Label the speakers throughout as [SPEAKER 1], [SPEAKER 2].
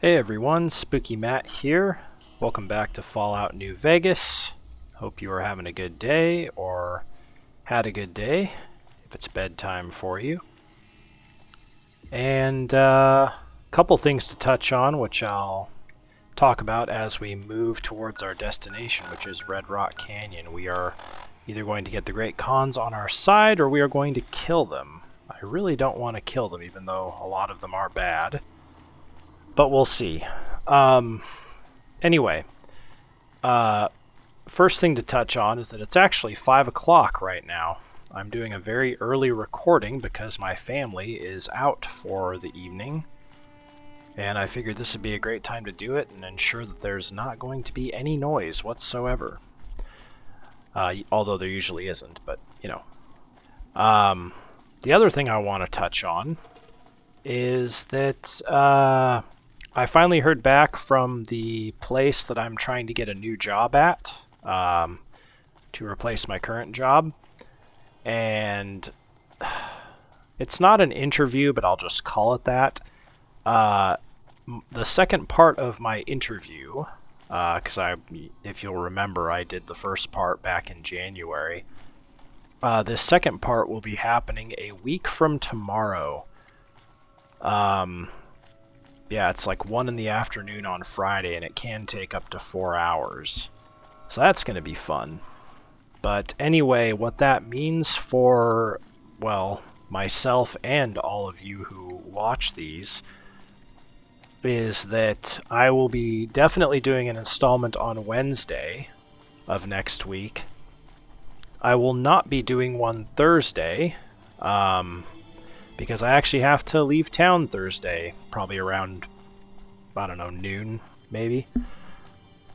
[SPEAKER 1] Hey everyone, Spooky Matt here. Welcome back to Fallout New Vegas. Hope you are having a good day or had a good day if it's bedtime for you. And a couple things to touch on, which I'll talk about as we move towards our destination, which is Red Rock Canyon. We are either going to get the Great Khans on our side or we are going to kill them. I really don't want to kill them, even though a lot of them are bad. But we'll see. Anyway, first thing to touch on is that it's actually 5 o'clock right now. I'm doing a very early recording because my family is out for the evening. And I figured this would be a great time to do it and ensure that there's not going to be any noise whatsoever. Although there usually isn't, but you know. The other thing I want to touch on is that I finally heard back from the place that I'm trying to get a new job at to replace my current job. And it's not an interview, but I'll just call it that. The second part of my interview, because if you'll remember, I did the first part back in January. This second part will be happening a week from tomorrow. Yeah, it's like 1 in the afternoon on Friday, and it can take up to 4 hours. So that's going to be fun. But anyway, what that means for, well, myself and all of you who watch these is that I will be definitely doing an installment on Wednesday of next week. I will not be doing one Thursday, because I actually have to leave town Thursday, probably around, I don't know, noon, maybe.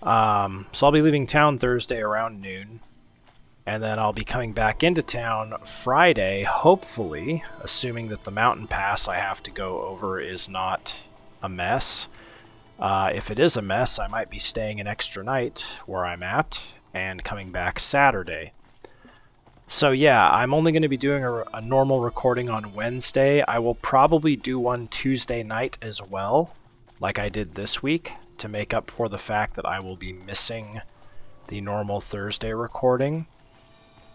[SPEAKER 1] So I'll be leaving town Thursday around noon, and then I'll be coming back into town Friday, hopefully, assuming that the mountain pass I have to go over is not a mess. If it is a mess, I might be staying an extra night where I'm at, and coming back Saturday. So yeah, I'm only going to be doing a normal recording on Wednesday. I will probably do one Tuesday night as well, like I did this week, to make up for the fact that I will be missing the normal Thursday recording.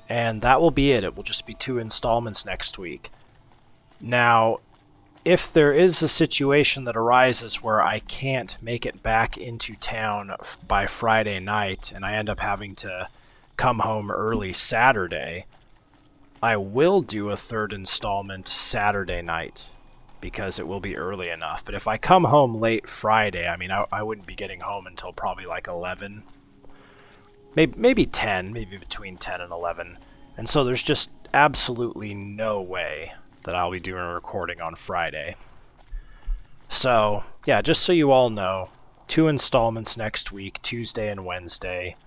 [SPEAKER 1] And that will be it. It will just be 2 installments next week. Now, if there is a situation that arises where I can't make it back into town by Friday night, and I end up having to come home early Saturday, I will do a third installment Saturday night because it will be early enough. But if I come home late Friday, I mean, I wouldn't be getting home until probably like 11, maybe 10, maybe between 10 and 11. And so there's just absolutely no way that I'll be doing a recording on Friday. So yeah, just so you all know, 2 installments next week, Tuesday and Wednesday.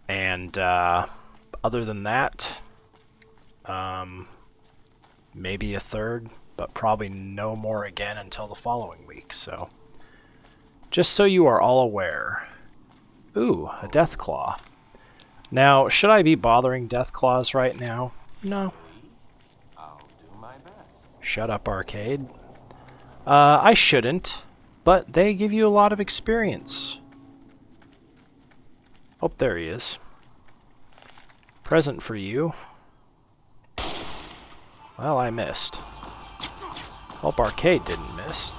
[SPEAKER 1] And other than that, maybe a third, but probably no more again until the following week. So just so you are all aware. Ooh, a Deathclaw. Now, should I be bothering Deathclaws right now? No.
[SPEAKER 2] I'll do my best.
[SPEAKER 1] Shut up, Arcade. I shouldn't, but they give you a lot of experience. Oh, there he is. Present for you. Well, I missed. Hope Arcade didn't miss.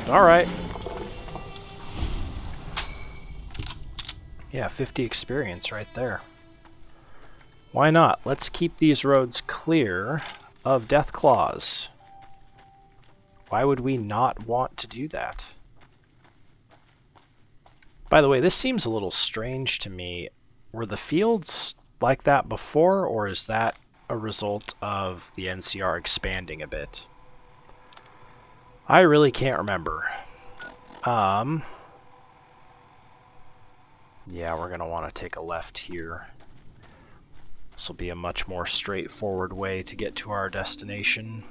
[SPEAKER 1] Alright. Yeah, 50 experience right there. Why not? Let's keep these roads clear of Deathclaws. Why would we not want to do that? By the way, this seems a little strange to me. Were the fields like that before, or is that a result of the NCR expanding a bit? I really can't remember. Yeah, we're going to want to take a left here. This will be a much more straightforward way to get to our destination.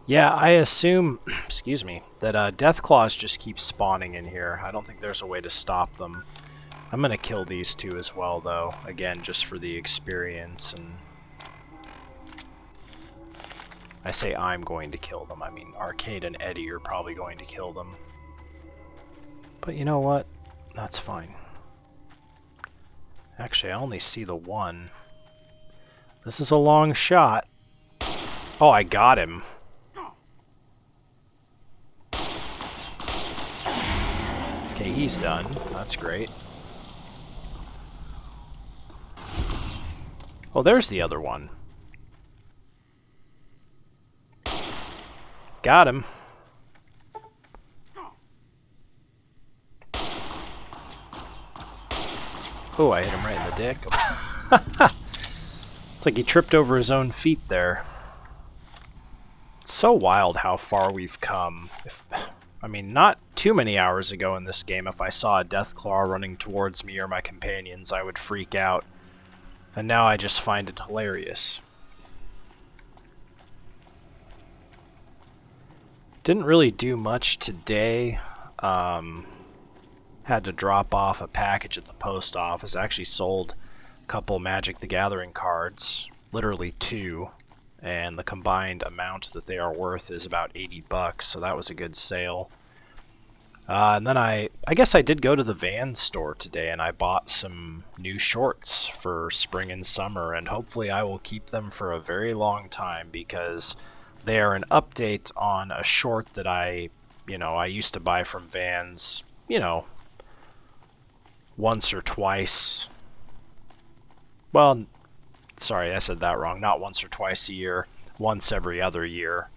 [SPEAKER 1] Yeah, I assume, excuse me, that Deathclaws just keep spawning in here. I don't think there's a way to stop them. I'm going to kill these two as well, though. Again, just for the experience and I say I'm going to kill them. I mean, Arcade and Eddie are probably going to kill them. But you know what? That's fine. Actually, I only see the one. This is a long shot. Oh, I got him. Okay, he's done. That's great. Oh, there's the other one. Got him. Oh, I hit him right in the dick. It's like he tripped over his own feet there. It's so wild how far we've come. I mean, not too many hours ago in this game, if I saw a Deathclaw running towards me or my companions, I would freak out. And now I just find it hilarious. Didn't really do much today. Had to drop off a package at the post office. Actually sold a couple Magic the Gathering cards. Literally 2. And the combined amount that they are worth is about $80, so that was a good sale. And then I guess I did go to the Vans store today and I bought some new shorts for spring and summer, and hopefully I will keep them for a very long time because they are an update on a short that I used to buy from Vans, once or twice. Well, sorry, I said that wrong. Not once or twice a year, once every other year.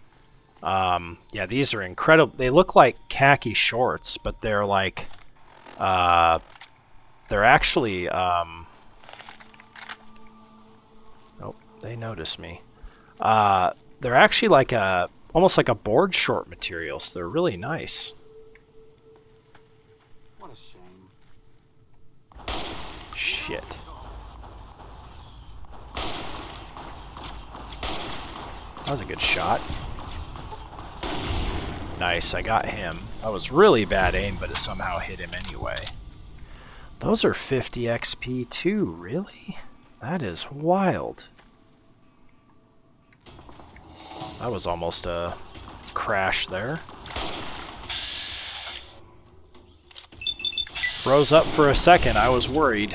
[SPEAKER 1] Yeah, these are incredible. They look like khaki shorts, but they're like, they're actually, oh, they noticed me. They're actually like almost like a board short material, so they're really nice.
[SPEAKER 2] What a shame.
[SPEAKER 1] Shit. That was a good shot. Nice, I got him. That was really bad aim, but it somehow hit him anyway. Those are 50 XP too, really? That is wild. That was almost a crash there. Froze up for a second, I was worried.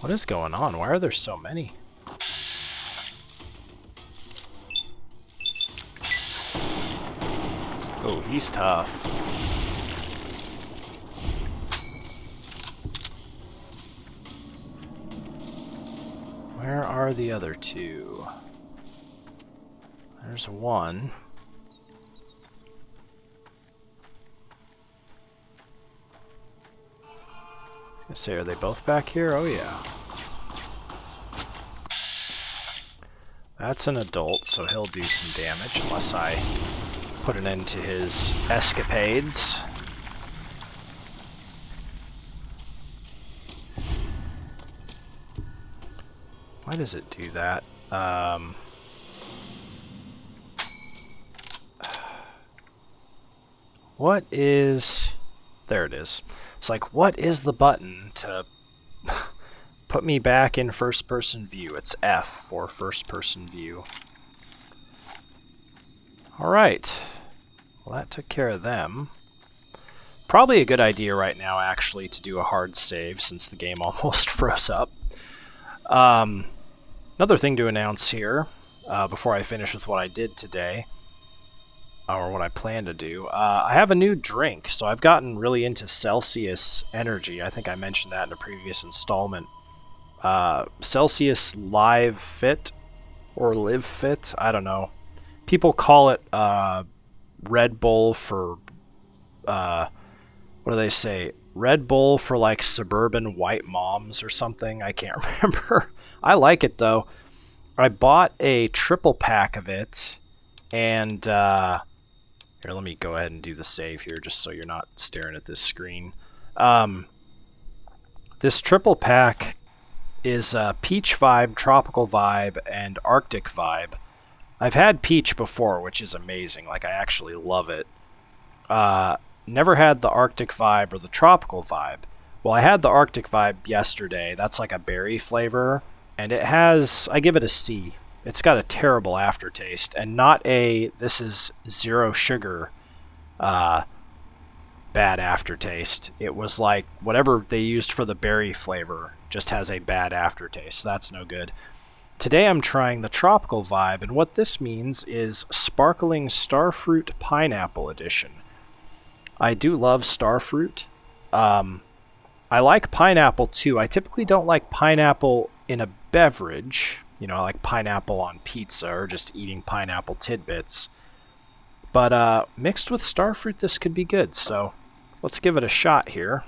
[SPEAKER 1] What is going on? Why are there so many? Oh, he's tough. Where are the other two? There's one. I was gonna say, are they both back here? Oh yeah. That's an adult, so he'll do some damage unless I put an end to his escapades. Why does it do that? What is... There it is. It's like, what is the button to put me back in first-person view? It's F for first-person view. Alright. Well, that took care of them. Probably a good idea right now, actually, to do a hard save, since the game almost froze up. Another thing to announce here, before I finish with what I did today, or what I plan to do, I have a new drink. So I've gotten really into Celsius Energy. I think I mentioned that in a previous installment. Celsius Live Fit, or Live Fit, I don't know. People call it Red Bull for, what do they say? Red Bull for like suburban white moms or something. I can't remember. I like it though. I bought a triple pack of it, and here, let me go ahead and do the save here just so you're not staring at this screen. This triple pack is Peach Vibe, Tropical Vibe, and Arctic Vibe. I've had Peach before, which is amazing. Like, I actually love it. Never had the Arctic Vibe or the Tropical Vibe. Well, I had the Arctic Vibe yesterday. That's like a berry flavor, and it has, I give it a C. It's got a terrible aftertaste, and not a, this is zero sugar bad aftertaste. It was like whatever they used for the berry flavor just has a bad aftertaste. That's no good. Today I'm trying the Tropical Vibe, and what this means is Sparkling Starfruit Pineapple Edition. I do love Starfruit. I like pineapple too. I typically don't like pineapple in a beverage. You know, I like pineapple on pizza or just eating pineapple tidbits. But mixed with Starfruit, this could be good. So let's give it a shot here.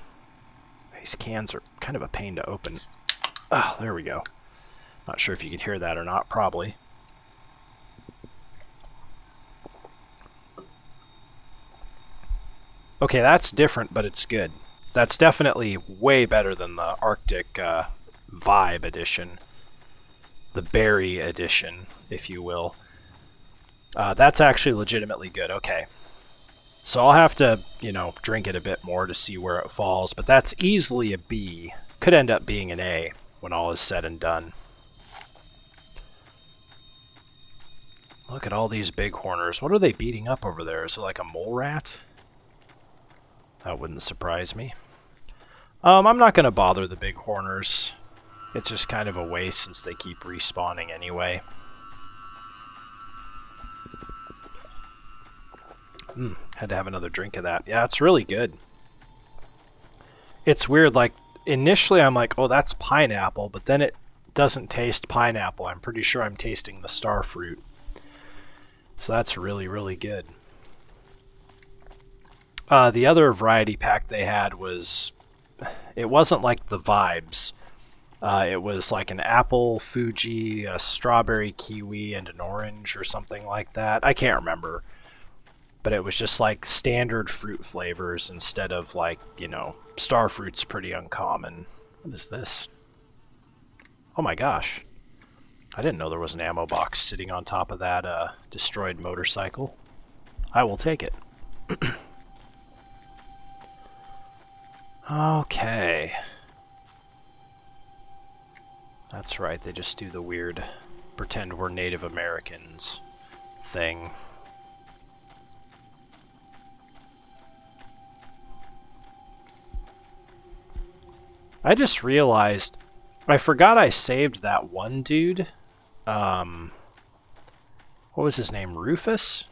[SPEAKER 1] These cans are kind of a pain to open. Oh, there we go. Not sure if you could hear that or not, probably. Okay, that's different, but it's good. That's definitely way better than the Arctic Vibe edition. The berry edition, if you will. That's actually legitimately good. Okay. So I'll have to, drink it a bit more to see where it falls, but that's easily a B. Could end up being an A when all is said and done. Look at all these bighorners. What are they beating up over there? Is it like a mole rat? That wouldn't surprise me. I'm not going to bother the bighorners. It's just kind of a waste since they keep respawning anyway. Had to have another drink of that. Yeah, it's really good. It's weird, like, initially I'm like, oh, that's pineapple, but then it doesn't taste pineapple. I'm pretty sure I'm tasting the starfruit. So that's really, really good. The other variety pack they had was, it wasn't like the vibes. It was like an apple, Fuji, a strawberry, kiwi, and an orange or something like that. I can't remember. But it was just like standard fruit flavors instead of like, starfruit's pretty uncommon. What is this? Oh my gosh. I didn't know there was an ammo box sitting on top of that destroyed motorcycle. I will take it. Okay. That's right, they just do the weird pretend we're Native Americans thing. I just realized I forgot I saved that one dude. What was his name? Rufus?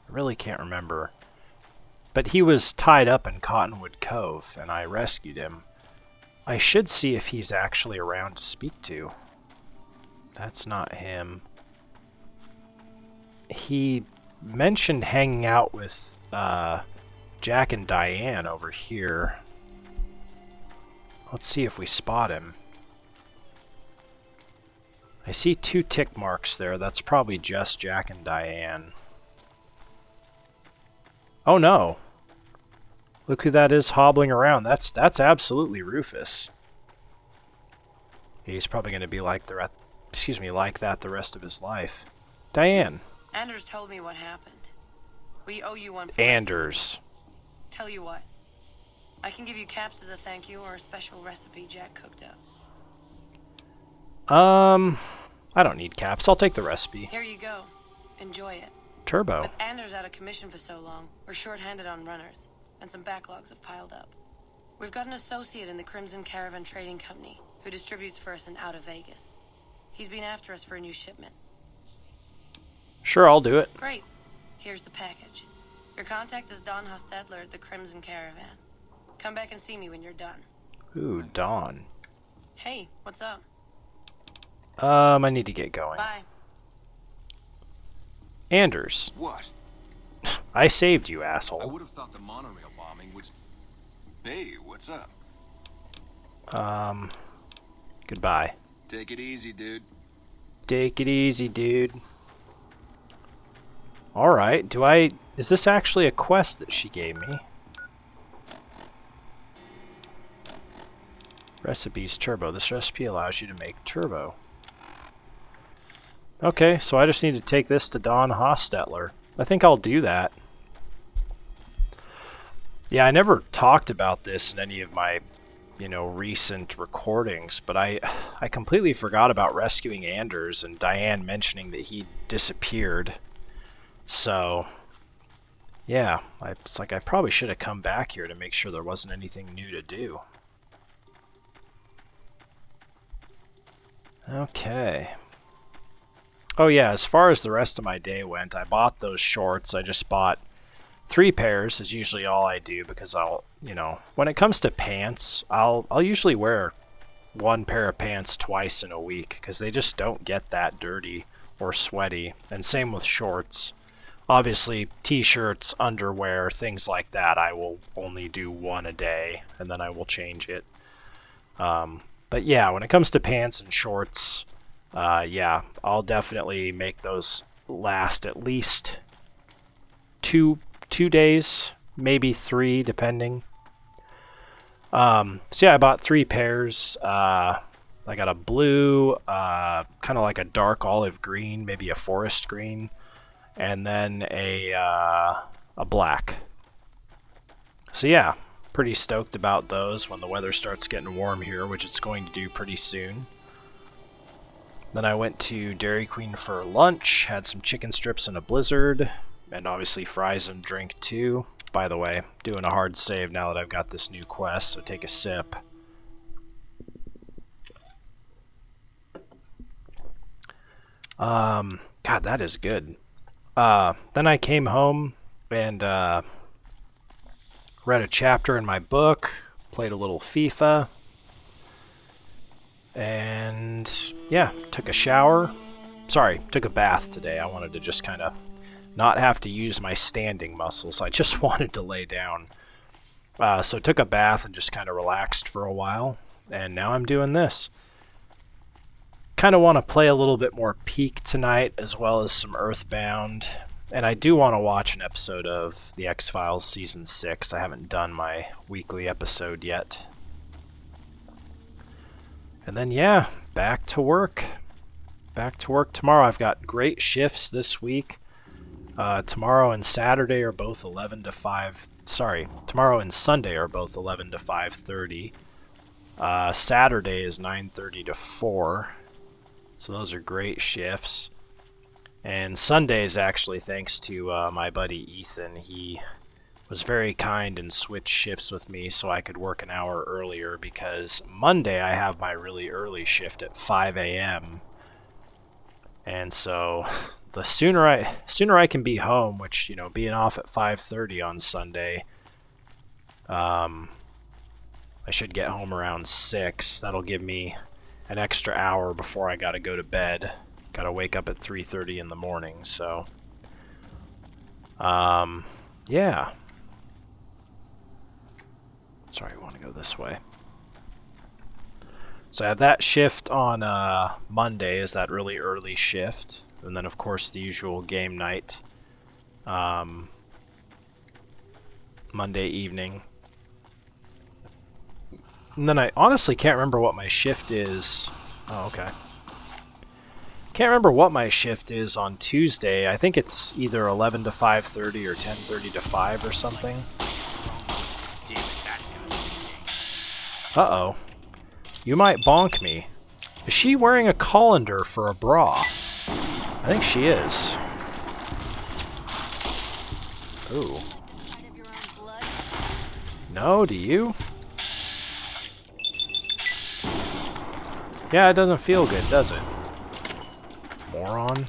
[SPEAKER 1] I really can't remember. But he was tied up in Cottonwood Cove, and I rescued him. I should see if he's actually around to speak to. That's not him. He mentioned hanging out with Jack and Diane over here. Let's see if we spot him. I see 2 tick marks there. That's probably just Jack and Diane. Oh no. Look who that is hobbling around. That's absolutely Rufus. He's probably going to be like like that the rest of his life. Diane.
[SPEAKER 3] Anders told me what happened. We owe you one.
[SPEAKER 1] Anders.
[SPEAKER 3] Tell you what. I can give you caps as a thank you or a special recipe Jack cooked up.
[SPEAKER 1] I don't need caps. I'll take the recipe.
[SPEAKER 3] Here you go. Enjoy it.
[SPEAKER 1] Turbo.
[SPEAKER 3] With Anders out of commission for so long, we're short-handed on runners, and some backlogs have piled up. We've got an associate in the Crimson Caravan Trading Company who distributes for us and out of Vegas. He's been after us for a new shipment.
[SPEAKER 1] Sure, I'll do it.
[SPEAKER 3] Great. Here's the package. Your contact is Don Hostetler at the Crimson Caravan. Come back and see me when you're done.
[SPEAKER 1] Ooh, Don.
[SPEAKER 3] Hey, what's up?
[SPEAKER 1] I need to get going.
[SPEAKER 3] Bye.
[SPEAKER 1] Anders.
[SPEAKER 2] What?
[SPEAKER 1] I saved you,
[SPEAKER 2] I
[SPEAKER 1] asshole.
[SPEAKER 2] would have thought the monorail bombing was... Hey, what's up?
[SPEAKER 1] Goodbye.
[SPEAKER 2] Take it easy, dude.
[SPEAKER 1] Take it easy, dude. Alright, is this actually a quest that she gave me? Recipes turbo. This recipe allows you to make turbo. Okay, so I just need to take this to Don Hostetler. I think I'll do that. Yeah, I never talked about this in any of my recent recordings, but I completely forgot about rescuing Anders and Diane mentioning that he disappeared. So, yeah, it's like I probably should have come back here to make sure there wasn't anything new to do. Okay. Oh yeah, as far as the rest of my day went, I bought those shorts. I just bought 3 pairs is usually all I do because when it comes to pants, I'll usually wear 1 pair of pants twice in a week because they just don't get that dirty or sweaty. And same with shorts. Obviously, t-shirts, underwear, things like that, I will only do 1 a day and then I will change it. But yeah, when it comes to pants and shorts, yeah, I'll definitely make those last at least two days, maybe 3, depending. So yeah, I bought 3 pairs. I got a blue, kind of like a dark olive green, maybe a forest green, and then a black. So yeah, pretty stoked about those when the weather starts getting warm here, which it's going to do pretty soon. Then I went to Dairy Queen for lunch, had some chicken strips and a Blizzard, and obviously fries and drink too. By the way, doing a hard save now that I've got this new quest, so take a sip. God, that is good. Then I came home and read a chapter in my book, played a little FIFA, and yeah, took a shower. Sorry, took a bath today. I wanted to just kind of not have to use my standing muscles. I just wanted to lay down. So took a bath and just kind of relaxed for a while, and now I'm doing this. Kind of want to play a little bit more Peak tonight, as well as some Earthbound. And I do want to watch an episode of The X-Files Season 6. I haven't done my weekly episode yet. And then, yeah, back to work. Back to work tomorrow. I've got great shifts this week. Tomorrow and Saturday are both 11 to 5. Sorry, tomorrow and Sunday are both 11 to 5:30. Saturday is 9:30 to 4. So those are great shifts. And Sundays, actually, thanks to my buddy Ethan, he was very kind and switched shifts with me so I could work an hour earlier, because Monday I have my really early shift at 5 a.m. And so the sooner I can be home, which, being off at 5:30 on Sunday, I should get home around 6. That'll give me an extra hour before I gotta go to bed. Gotta wake up at 3:30 in the morning, so yeah. Sorry, I want to go this way. So I have that shift on Monday, is that really early shift. And then, of course, the usual game night Monday evening. And then I honestly can't remember what my shift is. Oh, okay. Can't remember what my shift is on Tuesday. I think it's either 11 to 5:30 or 10:30 to 5 or something. Uh-oh. You might bonk me. Is she wearing a colander for a bra? I think she is. Ooh. No, do you? Yeah, it doesn't feel good, does it? Moron.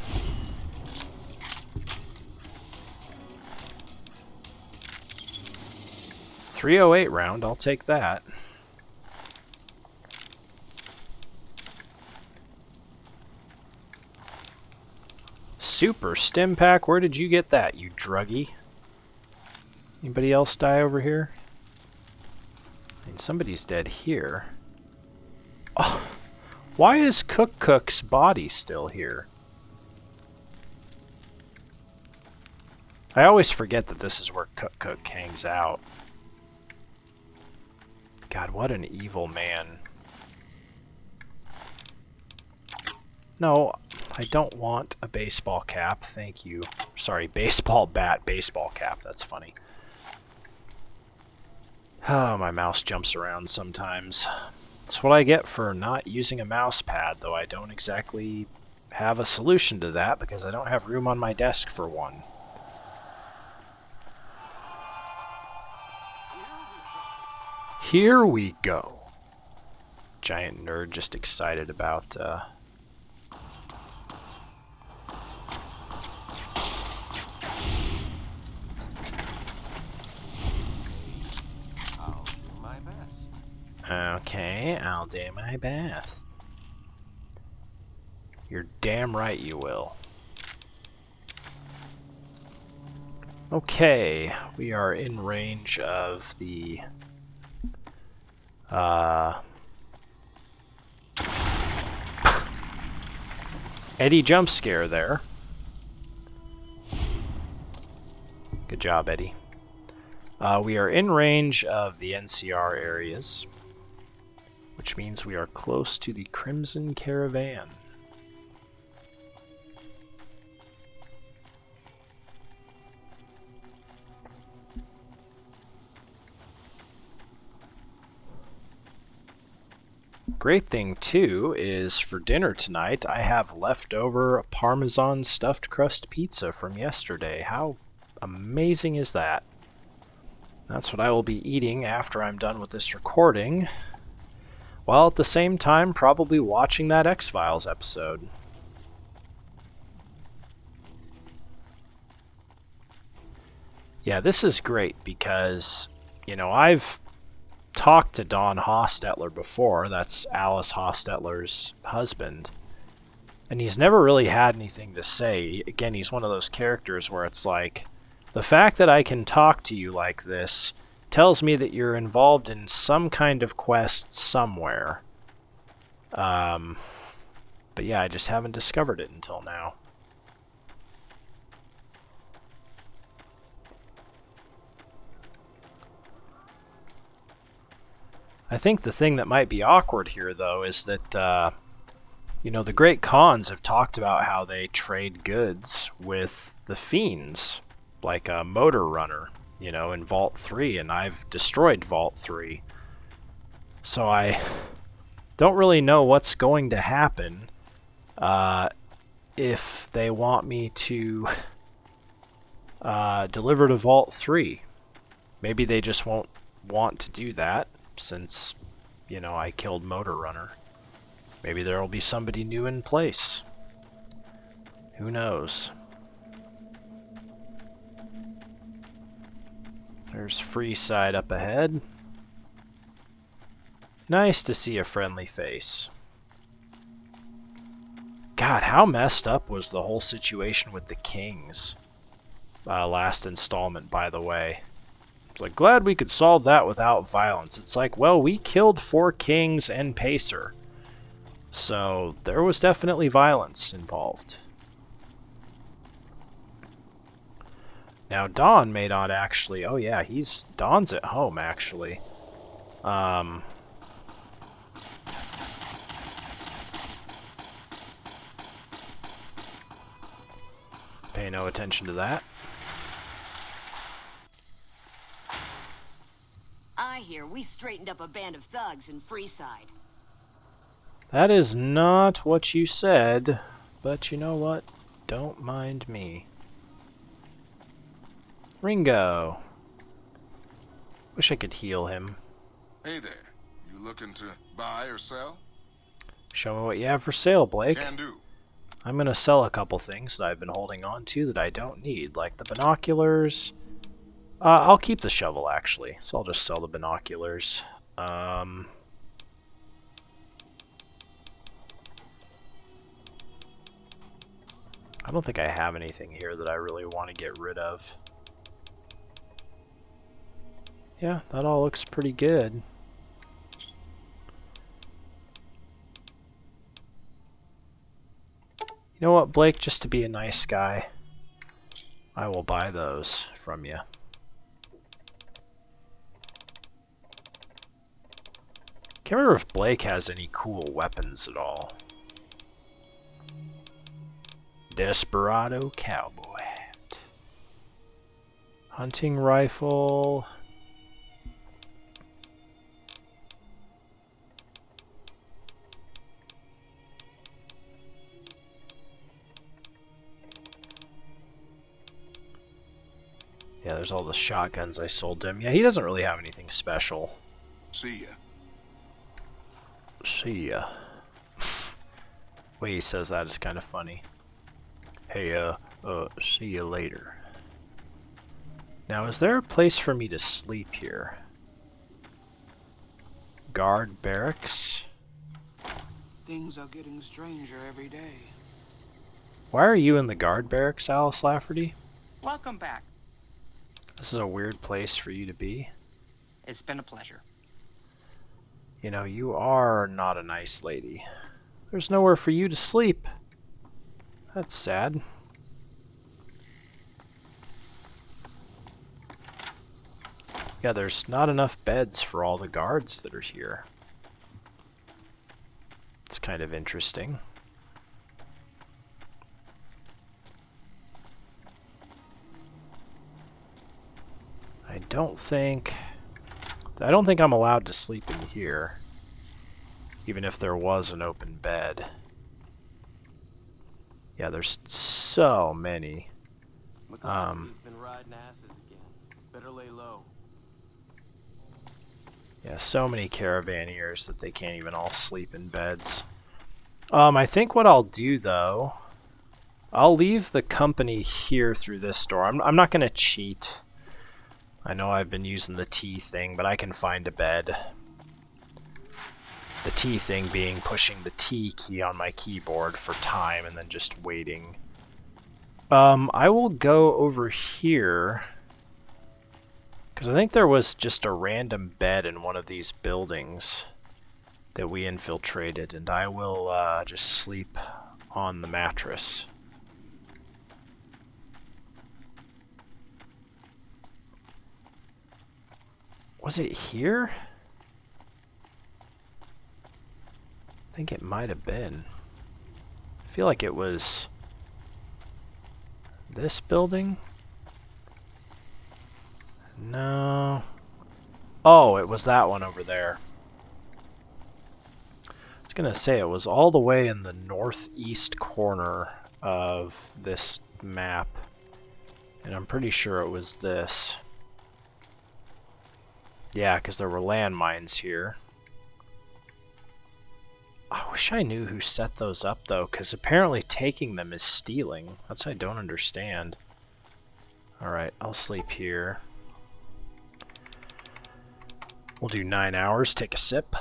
[SPEAKER 1] .308 round, I'll take that. Super stim pack, where did you get that, you druggie? Anybody else die over here? I mean, somebody's dead here. Oh, why is Cook's body still here? I always forget that this is where Cook hangs out. God, what an evil man. No, I don't want a baseball cap, thank you. Sorry, baseball bat, baseball cap, that's funny. Oh, my mouse jumps around sometimes. That's what I get for not using a mouse pad, though I don't exactly have a solution to that because I don't have room on my desk for one. Here we go. Giant nerd just excited about
[SPEAKER 2] I'll do my best.
[SPEAKER 1] Okay, I'll do my best. You're damn right you will. Okay, we are in range of the Eddie jump scare there. Good job, Eddie. We are in range of the NCR areas, which means we are close to the Crimson Caravan. Great thing, too, is for dinner tonight, I have leftover Parmesan stuffed crust pizza from yesterday. How amazing is that? That's what I will be eating after I'm done with this recording, while at the same time probably watching that X-Files episode. Yeah, this is great because, you know, I've talked to Don Hostetler before. That's Alice Hostetler's husband. And he's never really had anything to say. Again, he's one of those characters where it's like, the fact that I can talk to you like this tells me that you're involved in some kind of quest somewhere. But yeah, I just haven't discovered it until now. I think the thing that might be awkward here, though, is that, you know, the Great Khans have talked about how they trade goods with the Fiends, like a Motor Runner, you know, in Vault 3, and I've destroyed Vault 3. So I don't really know what's going to happen if they want me to deliver to Vault 3. Maybe they just won't want to do that, since, you know, I killed Motor Runner. Maybe there will be somebody new in place. Who knows? There's Freeside up ahead. Nice to see a friendly face. God, how messed up was the whole situation with the Kings? Last installment, by the way. It's like, glad we could solve that without violence. It's like, well, we killed 4 kings and Pacer. So, there was definitely violence involved. Now, Don may not actually... Oh, yeah, Don's at home, actually. Pay no attention to that.
[SPEAKER 4] I hear we straightened up a band of thugs in Freeside.
[SPEAKER 1] That is not what you said, but you know what? Don't mind me. Ringo. Wish I could heal him.
[SPEAKER 5] Hey there. You looking to buy or sell?
[SPEAKER 1] Show me what you have for sale, Blake.
[SPEAKER 5] Can do.
[SPEAKER 1] I'm gonna sell a couple things that I've been holding on to that I don't need, like the binoculars. I'll keep the shovel, actually, so I'll just sell the binoculars. I don't think I have anything here that I really want to get rid of. Yeah, that all looks pretty good. You know what, Blake, just to be a nice guy, I will buy those from you. Can't remember if Blake has any cool weapons at all. Desperado cowboy hat. Hunting rifle. Yeah, there's all the shotguns I sold him. Yeah, he doesn't really have anything special.
[SPEAKER 5] See ya.
[SPEAKER 1] See ya. Way he says that is kind of funny. Hey, see you later. Now, is there a place for me to sleep here? Guard barracks?
[SPEAKER 6] Things are getting stranger every day.
[SPEAKER 1] Why are you in the guard barracks, Alice Lafferty?
[SPEAKER 6] Welcome back.
[SPEAKER 1] This is a weird place for you to be.
[SPEAKER 6] It's been a pleasure.
[SPEAKER 1] You know, you are not a nice lady. There's nowhere for you to sleep. That's sad. Yeah, there's not enough beds for all the guards that are here. It's kind of interesting. I don't think I'm allowed to sleep in here, even if there was an open bed. Yeah, there's so many.
[SPEAKER 7] McCarthy's been riding asses again. Better lay low.
[SPEAKER 1] Yeah, so many caravaneers that they can't even all sleep in beds. I think what I'll do, though, I'll leave the company here through this door. I'm not going to cheat. I know I've been using the T thing, but I can find a bed. The T thing being pushing the T key on my keyboard for time and then just waiting. I will go over here, because I think there was just a random bed in one of these buildings that we infiltrated, and I will just sleep on the mattress. Was it here? I think it might have been. I feel like it was this building? No. Oh, it was that one over there. I was gonna say it was all the way in the northeast corner of this map, and I'm pretty sure it was this. Yeah, because there were landmines here. I wish I knew who set those up, though, because apparently taking them is stealing. That's what I don't understand. Alright, I'll sleep here. We'll do 9 hours, take a sip.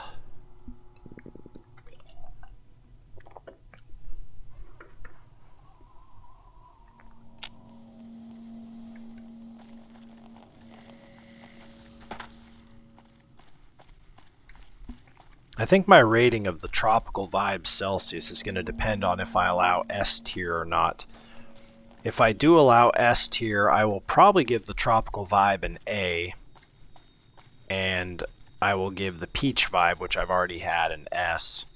[SPEAKER 1] I think my rating of the Tropical Vibe Celsius is going to depend on if I allow S tier or not. If I do allow S tier, I will probably give the Tropical Vibe an A, and I will give the Peach Vibe, which I've already had, an S.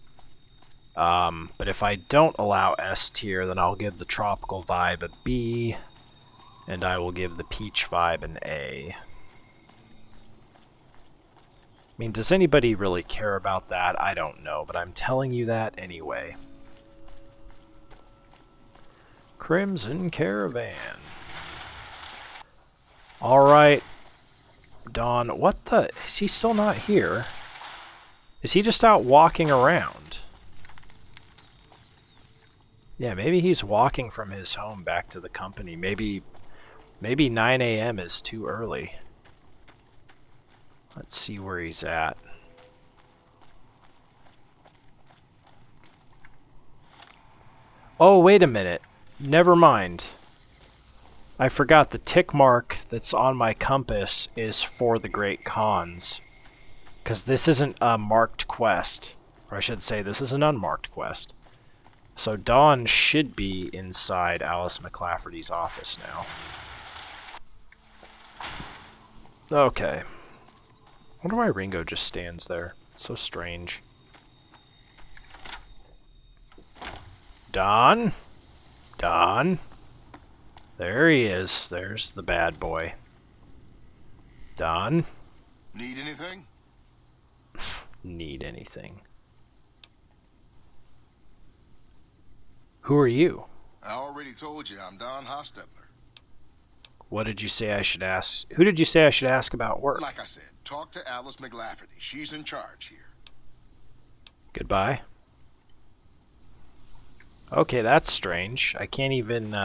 [SPEAKER 1] But if I don't allow S tier, then I'll give the Tropical Vibe a B, and I will give the Peach Vibe an A. I mean, does anybody really care about that? I don't know, but I'm telling you that anyway. Crimson Caravan. Alright. Don, what the? Is he still not here? Is he just out walking around? Yeah, maybe he's walking from his home back to the company. Maybe 9 a.m. is too early. Let's see where he's at. Oh, wait a minute. Never mind. I forgot the tick mark that's on my compass is for the Great Khans. Because this isn't a marked quest. Or I should say, this is an unmarked quest. So Dawn should be inside Alice McLafferty's office now. Okay. I wonder why Ringo just stands there. It's so strange. Don? Don? There he is. There's the bad boy. Don?
[SPEAKER 5] Need anything?
[SPEAKER 1] Need anything. Who are you?
[SPEAKER 5] I already told you I'm Don Hostetler.
[SPEAKER 1] What did you say I should ask? Who did you say I should ask about work?
[SPEAKER 5] Like I said, talk to Alice McLafferty. She's in charge here.
[SPEAKER 1] Goodbye. Okay, that's strange. I can't even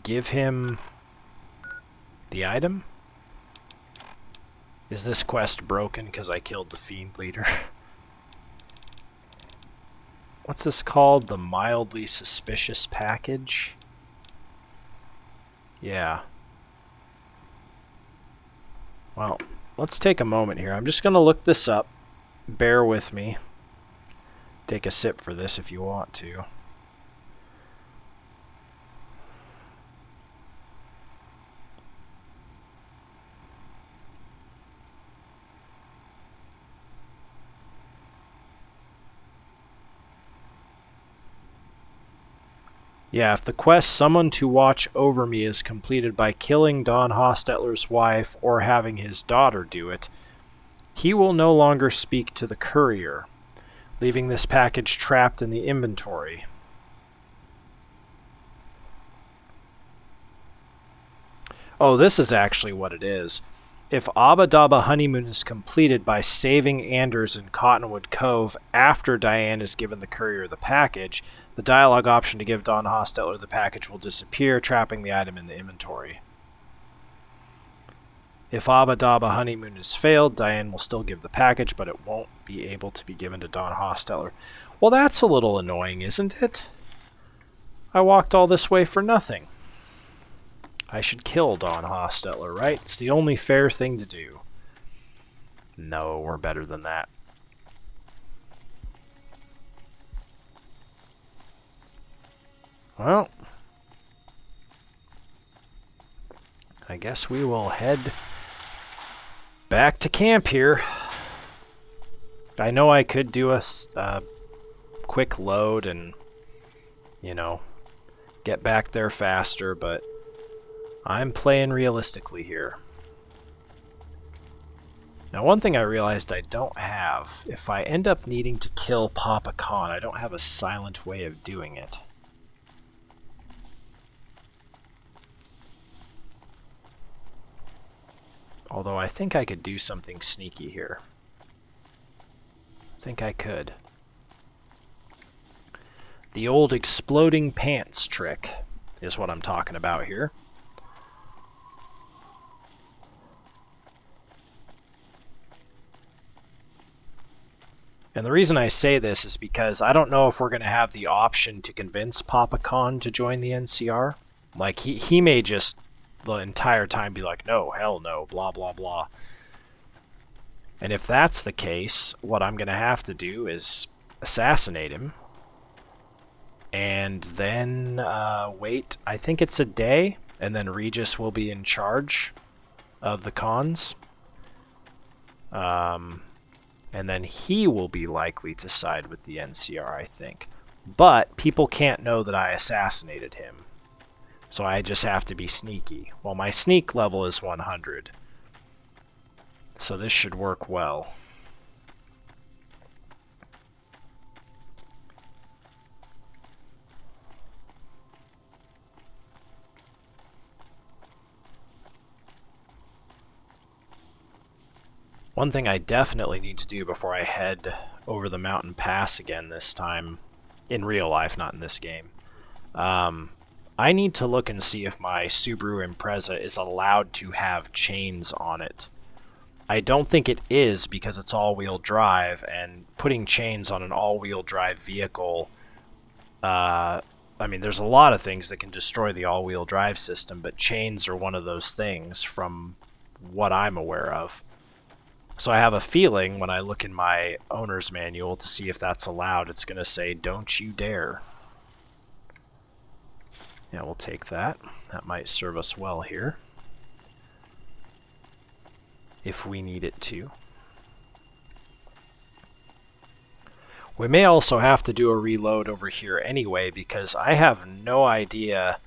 [SPEAKER 1] give him the item? Is this quest broken because I killed the fiend leader? What's this called? The mildly suspicious package? Yeah. Well, let's take a moment here. I'm just going to look this up. Bear with me. Take a sip for this if you want to. Yeah, if the quest Someone to Watch Over Me is completed by killing Don Hostetler's wife or having his daughter do it, he will no longer speak to the courier, leaving this package trapped in the inventory. Oh, this is actually what it is. If Abba Dabba Honeymoon is completed by saving Anders in Cottonwood Cove after Diane is given the courier the package, the dialogue option to give Don Hostetler the package will disappear, trapping the item in the inventory. If Abba Dabba Honeymoon is failed, Diane will still give the package, but it won't be able to be given to Don Hostetler. Well, that's a little annoying, isn't it? I walked all this way for nothing. I should kill Don Hostetler, right? It's the only fair thing to do. No, we're better than that. Well, I guess we will head back to camp here. I know I could do a quick load and, you know, get back there faster, but I'm playing realistically here. Now, one thing I realized I don't have, if I end up needing to kill Papa Khan, I don't have a silent way of doing it. Although I think I could do something sneaky here. I think I could. The old exploding pants trick is what I'm talking about here. And the reason I say this is because I don't know if we're going to have the option to convince Papa Khan to join the NCR. Like, he may just the entire time be like, no, hell no, blah, blah, blah. And if that's the case, what I'm going to have to do is assassinate him. And then wait, I think it's a day, and then Regis will be in charge of the Khans. And then he will be likely to side with the NCR, I think. But people can't know that I assassinated him. So I just have to be sneaky. Well, my sneak level is 100. So this should work well. One thing I definitely need to do before I head over the mountain pass again this time, in real life, not in this game, I need to look and see if my Subaru Impreza is allowed to have chains on it. I don't think it is because it's all-wheel drive, and putting chains on an all-wheel drive vehicle, I mean, there's a lot of things that can destroy the all-wheel drive system, but chains are one of those things from what I'm aware of. So I have a feeling when I look in my owner's manual to see if that's allowed, it's going to say, don't you dare. Yeah, we'll take that. That might serve us well here. If we need it to. We may also have to do a reload over here anyway, because I have no idea.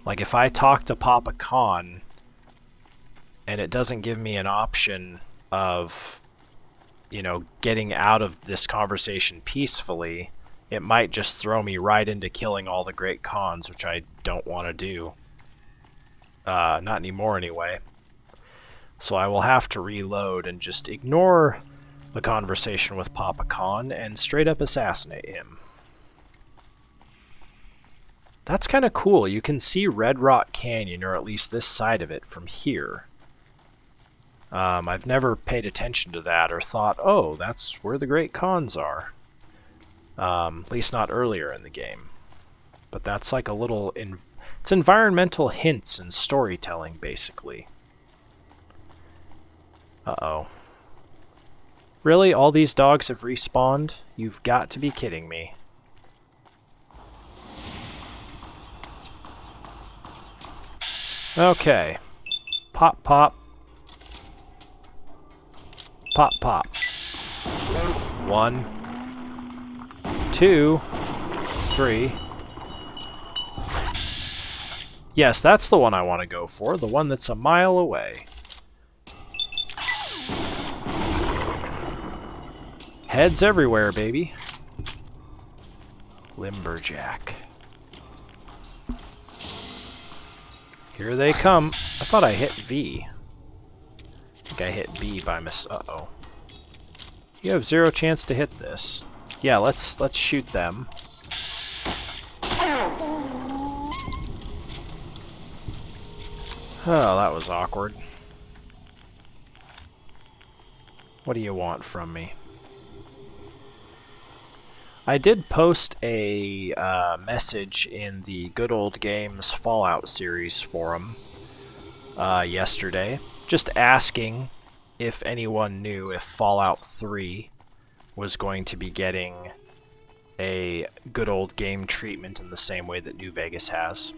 [SPEAKER 1] Like, if I talk to Papa Khan and it doesn't give me an option of, you know, getting out of this conversation peacefully, it might just throw me right into killing all the Great Khans, which I don't want to do. Not anymore anyway. So I will have to reload and just ignore the conversation with Papa Khan and straight up assassinate him. That's kind of cool. You can see Red Rock Canyon, or at least this side of it, from here. I've never paid attention to that or thought, oh, that's where the Great Khans are. At least not earlier in the game. But that's like a little... it's environmental hints and storytelling, basically. Uh-oh. Really? All these dogs have respawned? You've got to be kidding me. Okay. Pop, pop. Pop, pop. 1, 2, 3. Yes, that's the one I want to go for. The one that's a mile away. Heads everywhere, baby. Limberjack. Here they come. I thought I hit V. I think I hit B by uh-oh. You have 0 chance to hit this. Yeah, let's shoot them. Oh, that was awkward. What do you want from me? I did post a message in the Good Old Games Fallout series forum yesterday, just asking if anyone knew if Fallout 3 was going to be getting a good old game treatment in the same way that New Vegas has.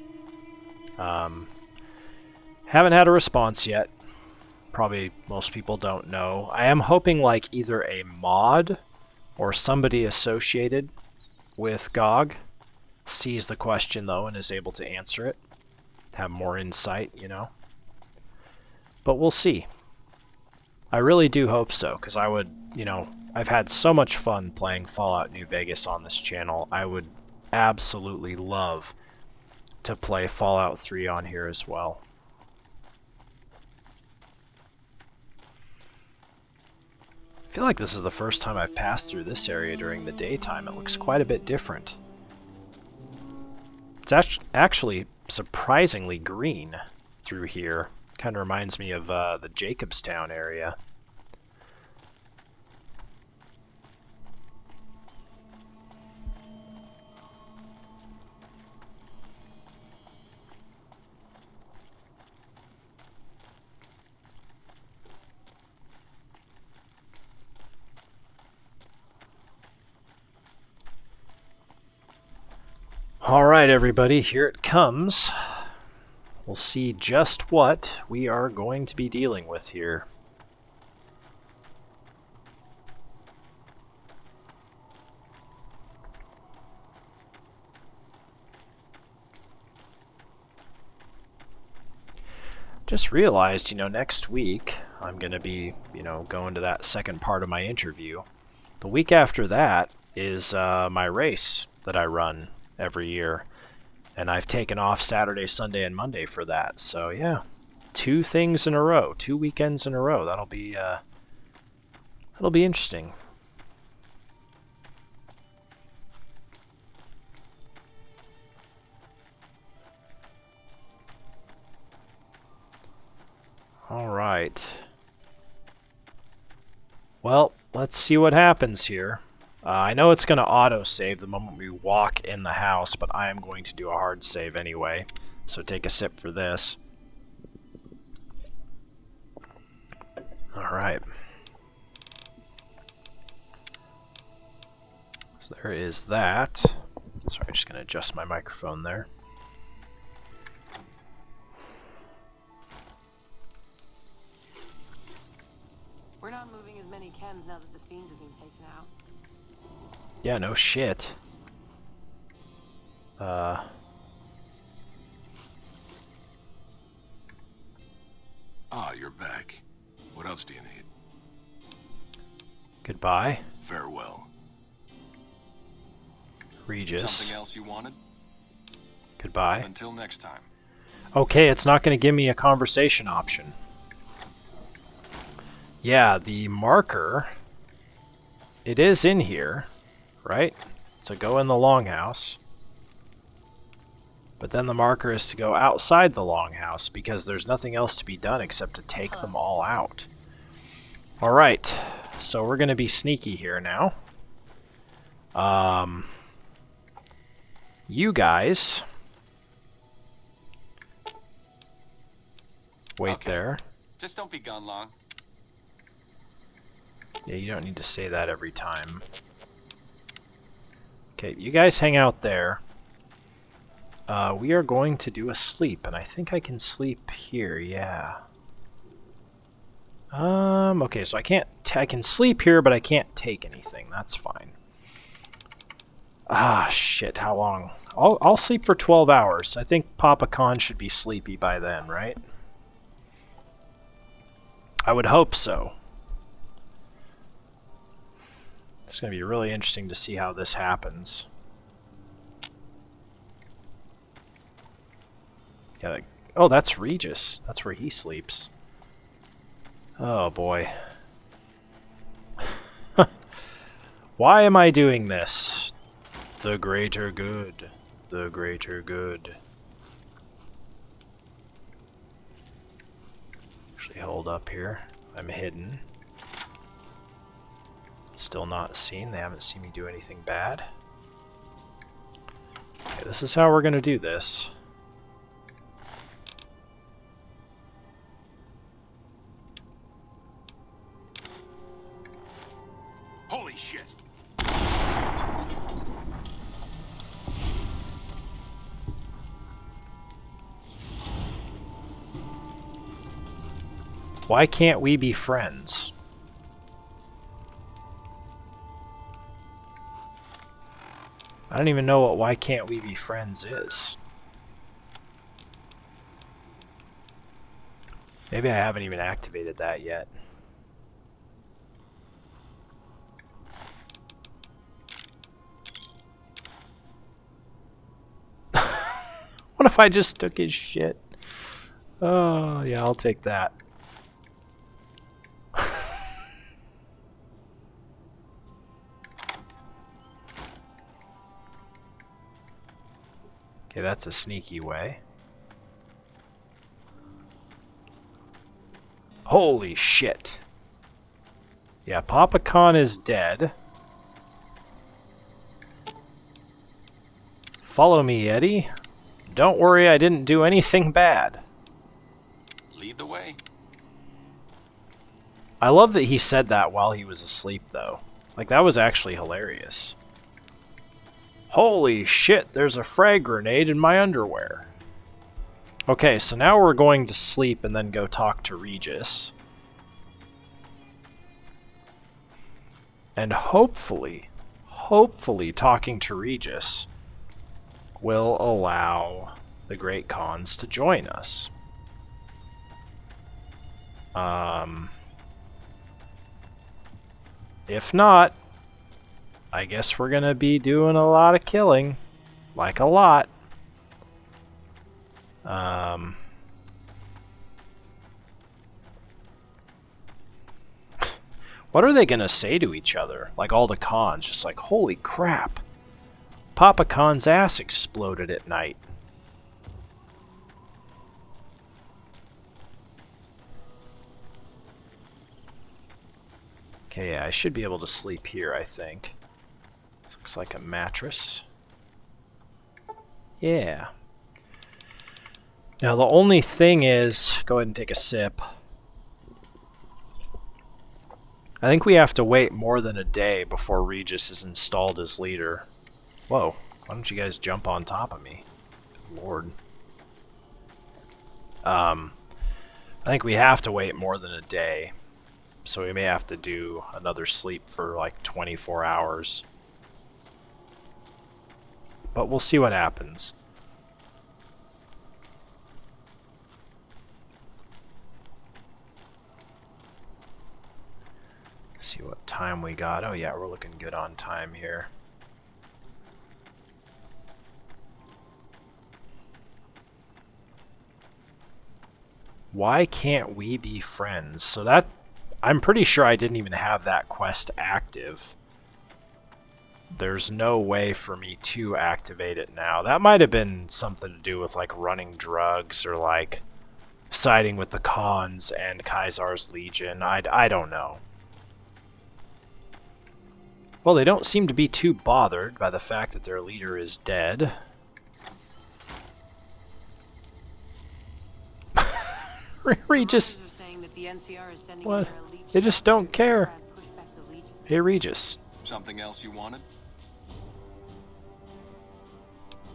[SPEAKER 1] Haven't had a response yet. Probably most people don't know. I am hoping like either a mod or somebody associated with GOG sees the question though and is able to answer it. Have more insight, you know. But we'll see. I really do hope so, because I would, you know, I've had so much fun playing Fallout New Vegas on this channel. I would absolutely love to play Fallout 3 on here as well. I feel like this is the first time I've passed through this area during the daytime. It looks quite a bit different. It's actually surprisingly green through here. Kind of reminds me of the Jacobstown area. Alright everybody, here it comes. We'll see just what we are going to be dealing with here. Just realized, you know, next week I'm going to be, you know, going to that second part of my interview. The week after that is my race that I run every year, and I've taken off Saturday, Sunday, and Monday for that. So yeah, 2 things in a row, 2 weekends in a row. That'll be interesting. All right. Well, let's see what happens here. I know it's going to auto-save the moment we walk in the house, but I am going to do a hard save anyway. So take a sip for this. Alright. So there is that. Sorry, I'm just going to adjust my microphone there.
[SPEAKER 3] We're not moving as many chems now that the fiends have been taken out.
[SPEAKER 1] Yeah, no shit.
[SPEAKER 5] Ah, you're back. What else do you need?
[SPEAKER 1] Goodbye.
[SPEAKER 5] Farewell.
[SPEAKER 1] Regis.
[SPEAKER 2] Something else you wanted?
[SPEAKER 1] Goodbye.
[SPEAKER 2] Until next time.
[SPEAKER 1] Okay, it's not going to give me a conversation option. Yeah, the marker, it is in here, right? So go in the longhouse. But then the marker is to go outside the longhouse because there's nothing else to be done except to take them all out. Alright, so we're going to be sneaky here now. You guys... Wait
[SPEAKER 2] Okay.
[SPEAKER 1] there.
[SPEAKER 2] Just don't be gone long.
[SPEAKER 1] Yeah, you don't need to say that every time. Okay, you guys hang out there. We are going to do a sleep, and I think I can sleep here, yeah. Okay, so I can't... I can sleep here, but I can't take anything. That's fine. Ah, shit, how long? I'll sleep for 12 hours. I think Papa Khan should be sleepy by then, right? I would hope so. It's going to be really interesting to see how this happens. Yeah. Oh, that's Regis. That's where he sleeps. Oh, boy. Why am I doing this? The greater good. The greater good. Actually, hold up here. I'm hidden. Still not seen. They haven't seen me do anything bad. Okay, this is how we're going to do this.
[SPEAKER 2] Holy shit!
[SPEAKER 1] Why can't we be friends? I don't even know what "why can't we be friends" is. Maybe I haven't even activated that yet. What if I just took his shit? Oh, yeah, I'll take that. Okay, that's a sneaky way. Holy shit. Yeah, Papa Khan is dead. Follow me, Eddie. Don't worry, I didn't do anything bad.
[SPEAKER 2] Lead the way.
[SPEAKER 1] I love that he said that while he was asleep, though. Like, that was actually hilarious. Holy shit, there's a frag grenade in my underwear. Okay, so now we're going to sleep and then go talk to Regis. And hopefully talking to Regis will allow the Great Khans to join us. If not, I guess we're gonna be doing a lot of killing. Like a lot. What are they gonna say to each other? Like all the Khans, just like, holy crap. Papa Khan's ass exploded at night. Okay, yeah, I should be able to sleep here, I think. This looks like a mattress. Yeah. Now the only thing is, go ahead and take a sip. I think we have to wait more than a day before Regis is installed as leader. Whoa, why don't you guys jump on top of me? Good Lord. I think we have to wait more than a day. So we may have to do another sleep for like 24 hours. But we'll see what happens. See what time we got. Oh yeah, we're looking good on time here. Why can't we be friends? So that... I'm pretty sure I didn't even have that quest active. There's no way for me to activate it now. That might have been something to do with like running drugs or like siding with the Khans and Kaisar's Legion. I don't know. Well, they don't seem to be too bothered by the fact that their leader is dead. Regis.
[SPEAKER 3] Reporters are saying that the NCR is sending
[SPEAKER 1] What?
[SPEAKER 3] in their elite
[SPEAKER 1] They just
[SPEAKER 3] troops
[SPEAKER 1] don't
[SPEAKER 3] to
[SPEAKER 1] care.
[SPEAKER 3] try and push back the Legion.
[SPEAKER 1] Hey, Regis.
[SPEAKER 2] Something else you wanted?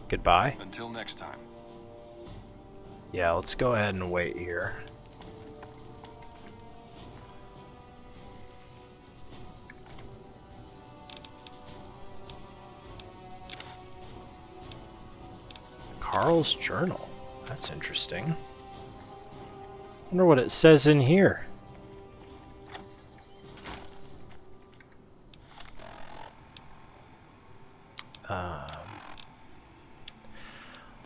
[SPEAKER 1] Goodbye.
[SPEAKER 2] Until next time.
[SPEAKER 1] Yeah, let's go ahead and wait here. Carl's journal. That's interesting. Wonder what it says in here.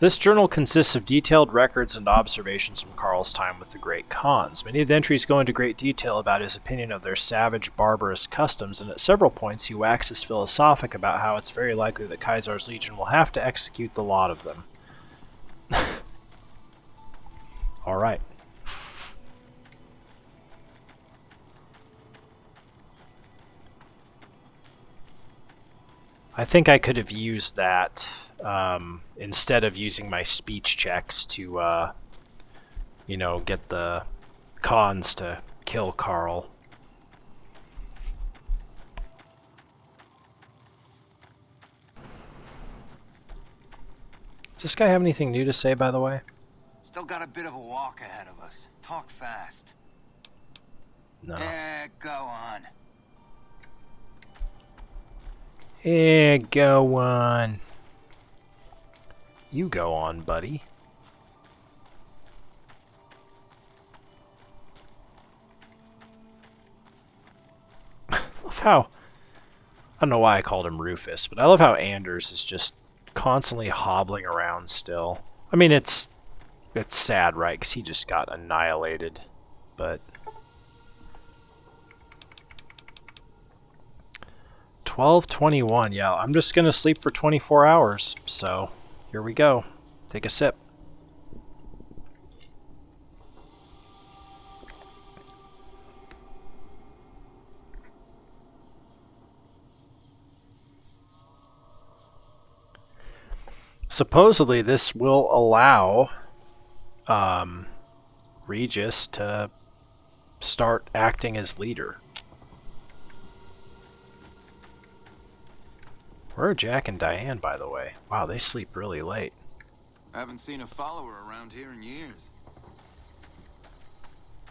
[SPEAKER 1] This journal consists of detailed records and observations from Carl's time with the Great Khans. Many of the entries go into great detail about his opinion of their savage, barbarous customs, and at several points he waxes philosophic about how it's very likely that Kaisar's Legion will have to execute the lot of them. Alright. I think I could have used that instead of using my speech checks to, you know, get the Khans to kill Carl. Does this guy have anything new to say, by the way?
[SPEAKER 8] Still got a bit of a walk ahead of us. Talk fast.
[SPEAKER 1] No.
[SPEAKER 8] Go on.
[SPEAKER 1] Yeah, go on. You go on, buddy. I love how... I don't know why I called him Rufus, but I love how Anders is just constantly hobbling around still. I mean, it's sad, right? Because he just got annihilated, but... 12:21, yeah, I'm just gonna sleep for 24 hours, so here we go. Take a sip. Supposedly this will allow Regis to start acting as leader. Where are Jack and Diane, by the way? Wow, they sleep really late.
[SPEAKER 8] I haven't seen a follower around here in years.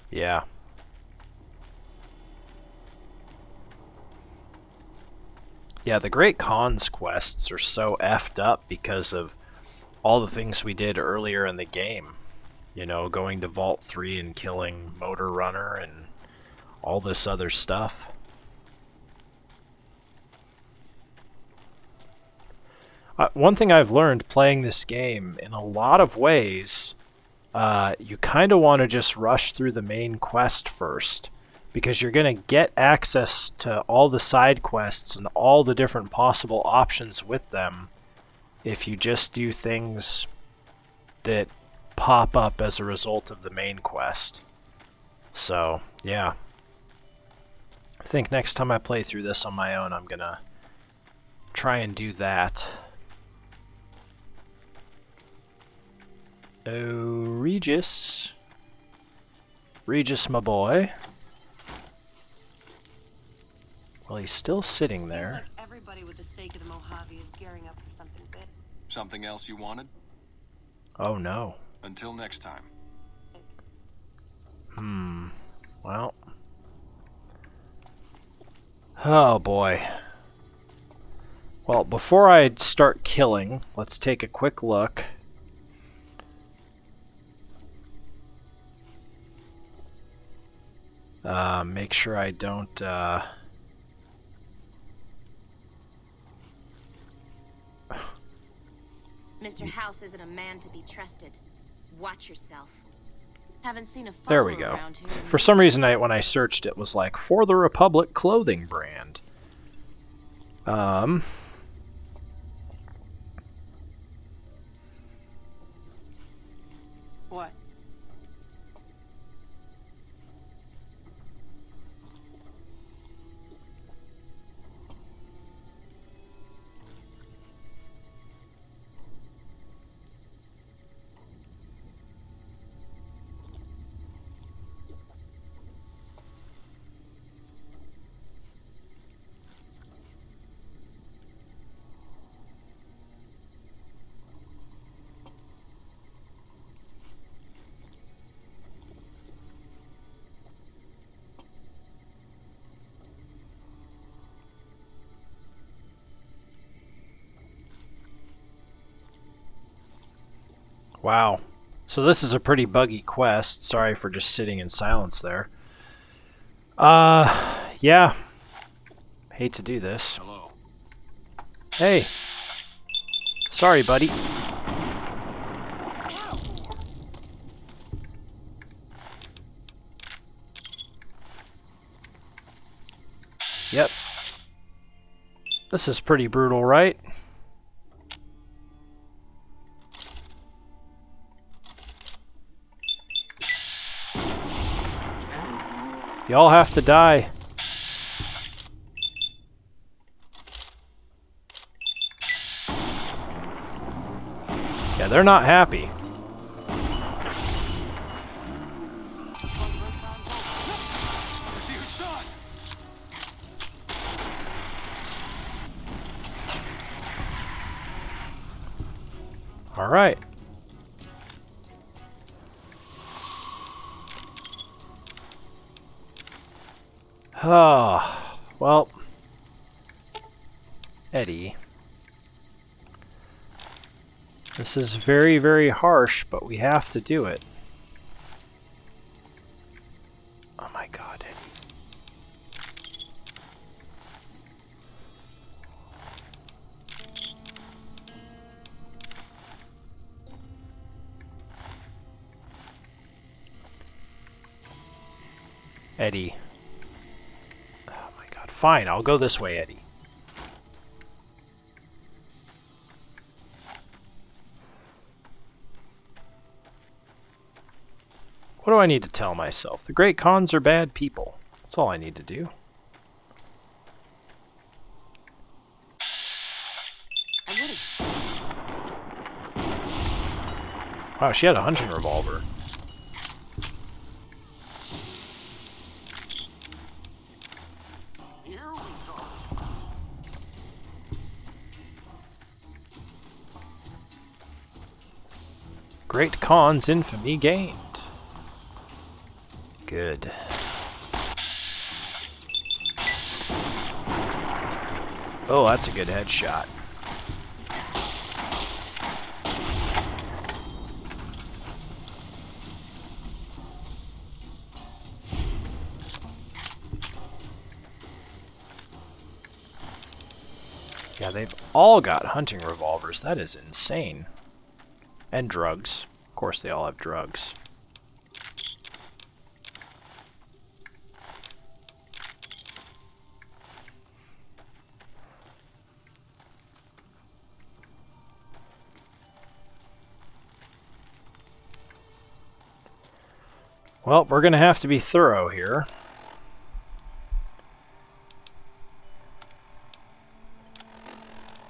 [SPEAKER 1] Yeah. Yeah, the Great Khans quests are so effed up because of all the things we did earlier in the game. You know, going to Vault 3 and killing Motor Runner and all this other stuff. One thing I've learned playing this game, in a lot of ways, you kind of want to just rush through the main quest first, because you're going to get access to all the side quests and all the different possible options with them if you just do things that pop up as a result of the main quest. So, yeah. I think next time I play through this on my own, I'm going to try and do that. Oh, Regis. Regis, my boy. Well, he's still sitting there.
[SPEAKER 3] Seems like everybody with a stake in the Mojave is gearing up for something big.
[SPEAKER 2] Something else you wanted?
[SPEAKER 1] Oh, no.
[SPEAKER 2] Until next time.
[SPEAKER 1] Well. Oh, boy. Well, before I start killing, let's take a quick look. Make sure I don't,
[SPEAKER 9] Mr. House isn't a man to be trusted. Watch yourself.
[SPEAKER 4] Haven't seen a
[SPEAKER 1] There we
[SPEAKER 4] follower
[SPEAKER 1] go.
[SPEAKER 4] around here in
[SPEAKER 1] For some reason, when I searched, it was like, For the Republic clothing brand.
[SPEAKER 3] What?
[SPEAKER 1] Wow. So this is a pretty buggy quest. Sorry for just sitting in silence there. Yeah. Hate to do this.
[SPEAKER 2] Hello.
[SPEAKER 1] Hey. Sorry, buddy. Yep. This is pretty brutal, right? Y'all have to die. Yeah, they're not happy. All right. Oh, well, Eddie. This is very, very harsh, but we have to do it. Oh my God, Eddie. Eddie. Oh my God. Fine, I'll go this way, Eddie. What do I need to tell myself? The Great Khans are bad people. That's all I need to do. Wow, she had a hunting revolver. Great Khan's infamy gained. Good. Oh, that's a good headshot. Yeah, they've all got hunting revolvers. That is insane. And drugs. Of course, they all have drugs. Well, we're going to have to be thorough here.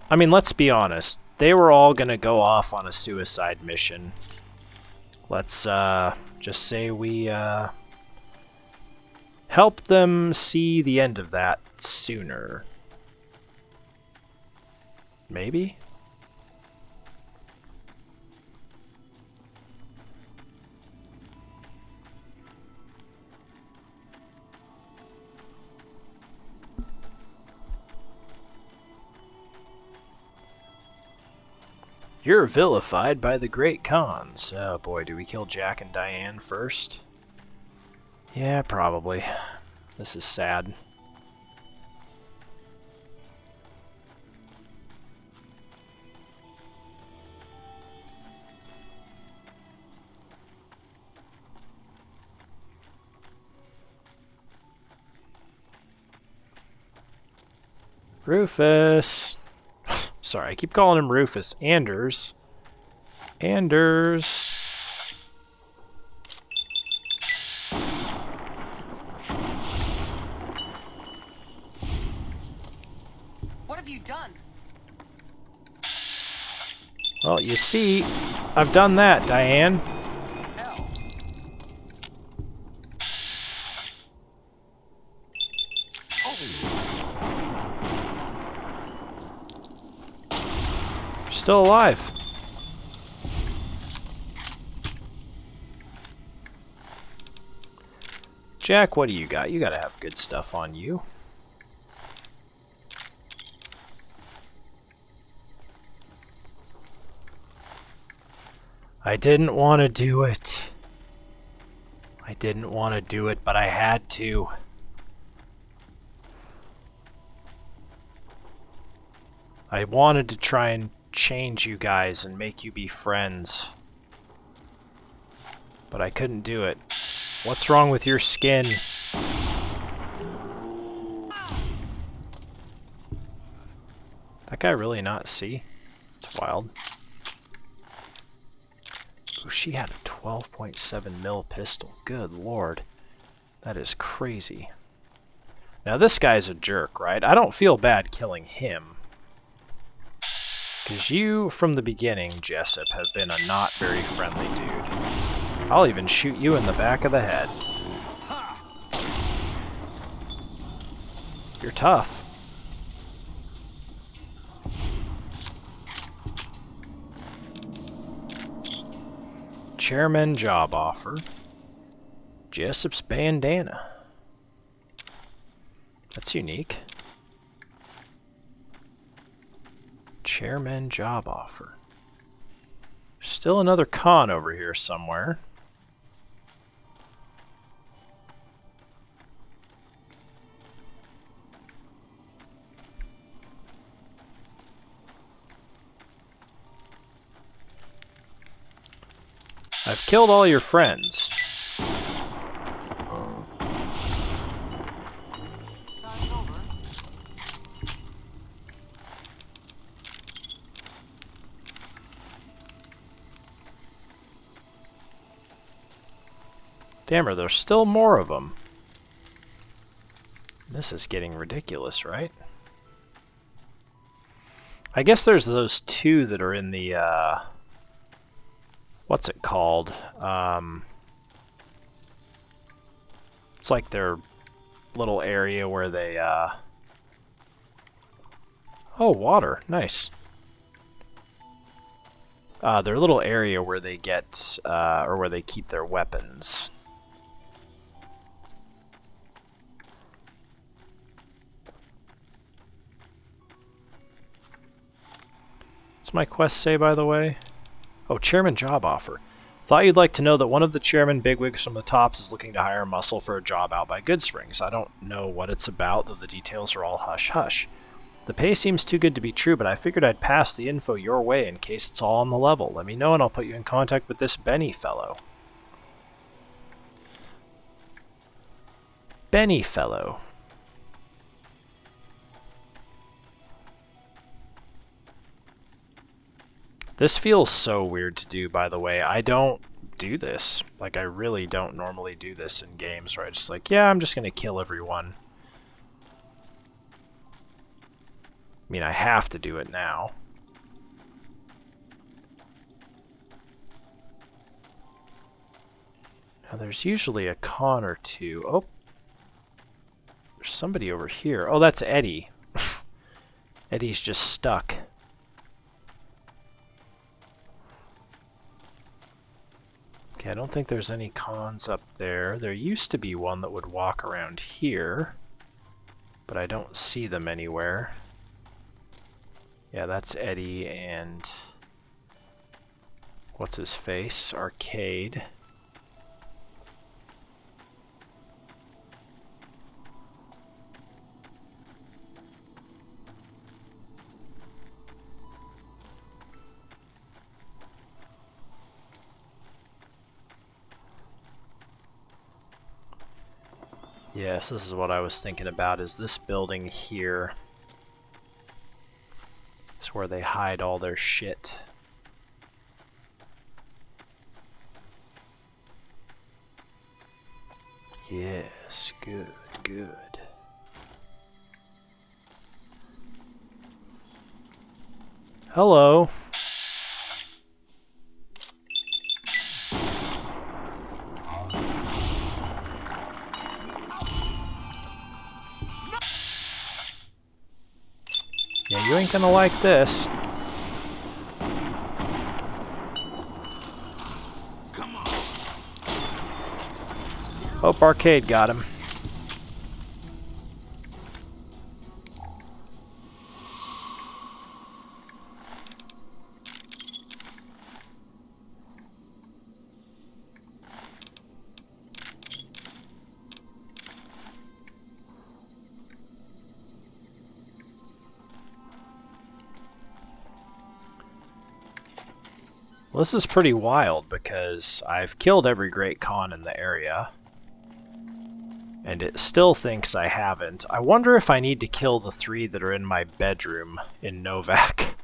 [SPEAKER 1] I mean, let's be honest. They were all going to go off on a suicide mission. Let's just say we help them see the end of that sooner. Maybe? You're vilified by the Great Khans. Oh boy, do we kill Jack and Diane first? Yeah, probably. This is sad. Rufus. Sorry, I keep calling him Rufus. Anders. Anders.
[SPEAKER 3] What have you done?
[SPEAKER 1] Well, you see, I've done that, Diane.
[SPEAKER 3] No.
[SPEAKER 1] You're still alive. Jack, what do you got? You gotta have good stuff on you. I didn't want to do it. I didn't want to do it, but I had to. I wanted to try and change you guys and make you be friends. But I couldn't do it. What's wrong with your skin? That guy really not see? It's wild. Ooh, she had a 12.7 mil pistol. Good lord. That is crazy. Now this guy's a jerk, right? I don't feel bad killing him. Because you, from the beginning, Jessup, have been a not very friendly dude. I'll even shoot you in the back of the head. You're tough. Chairman job offer. Jessup's bandana. That's unique. Chairman job offer. Still another con over here somewhere. I've killed all your friends.
[SPEAKER 6] Time's over.
[SPEAKER 1] Damn her, there's still more of them. This is getting ridiculous, right? I guess there's those two that are in the, what's it called? It's like their little area where they, oh, water. Nice. Their little area where they get, or where they keep their weapons. What's my quest say, by the way? Oh, chairman job offer. Thought you'd like to know that one of the chairman bigwigs from the tops is looking to hire muscle for a job out by Goodsprings. I don't know what it's about, though the details are all hush-hush. The pay seems too good to be true, but I figured I'd pass the info your way in case it's all on the level. Let me know and I'll put you in contact with this Benny fellow. Benny fellow. This feels so weird to do, by the way. I don't do this. Like, I really don't normally do this in games where I just like, yeah, I'm just gonna kill everyone. I mean, I have to do it now. Now, there's usually a con or two. Oh, there's somebody over here. Oh, that's Eddie. Eddie's just stuck. Okay, I don't think there's any cons up there. There used to be one that would walk around here, but I don't see them anywhere. Yeah, that's Eddie and what's his face? Arcade. Yes, this is what I was thinking about, is this building here. It's where they hide all their shit. Yes, good, good. Hello. Yeah, you ain't gonna like this. Hope Arcade got him. Well, this is pretty wild because I've killed every Great Khan in the area. And it still thinks I haven't. I wonder if I need to kill the 3 that are in my bedroom in Novak.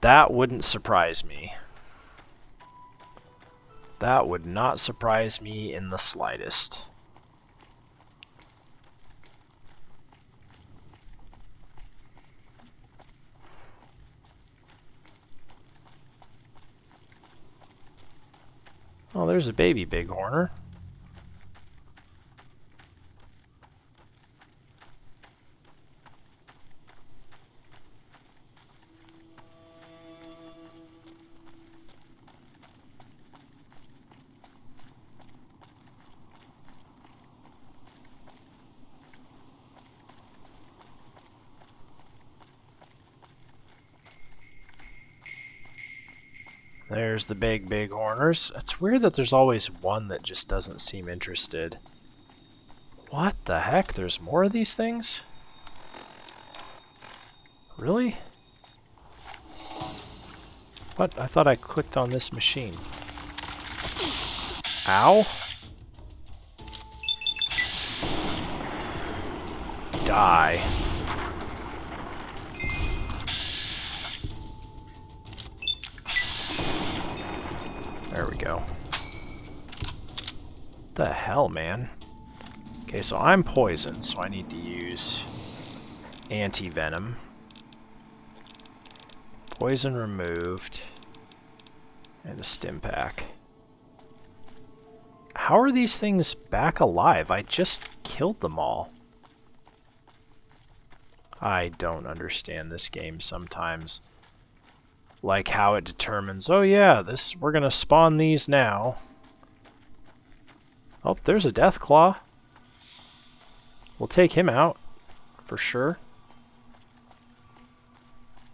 [SPEAKER 1] That wouldn't surprise me. That would not surprise me in the slightest. Oh, there's a baby bighorner. There's the big bighorners. It's weird that there's always one that just doesn't seem interested. What the heck? There's more of these things? Really? What? I thought I clicked on this machine. Ow. Die. There we go. What the hell, man? Okay, so I'm poisoned, so I need to use anti-venom. Poison removed. And a stim pack. How are these things back alive? I just killed them all. I don't understand this game sometimes. Like how it determines, oh yeah, we're gonna spawn these now. Oh, there's a Deathclaw. We'll take him out, for sure.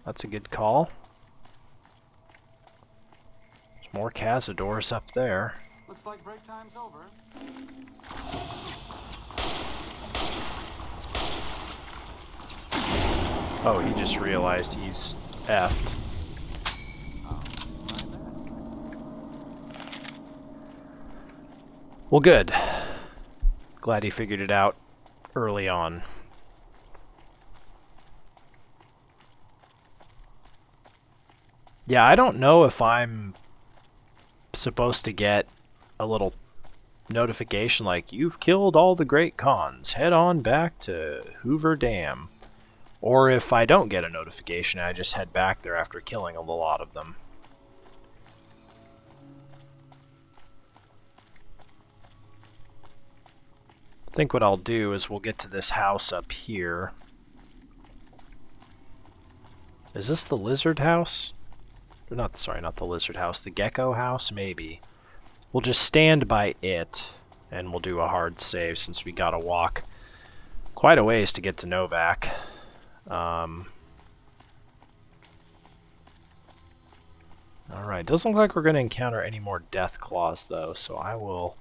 [SPEAKER 1] That's a good call. There's more Cazadors up there.
[SPEAKER 7] Looks like break time's over.
[SPEAKER 1] Oh, he just realized he's effed. Well, good. Glad he figured it out early on. Yeah, I don't know if I'm supposed to get a little notification like, you've killed all the Great Khans, head on back to Hoover Dam. Or if I don't get a notification, I just head back there after killing a lot of them. I think what I'll do is we'll get to this house up here. Is this the lizard house? Or not, sorry, not the lizard house, the gecko house, maybe. We'll just stand by it, and we'll do a hard save since we gotta walk quite a ways to get to Novak. Alright, doesn't look like we're gonna encounter any more Deathclaws though, so I will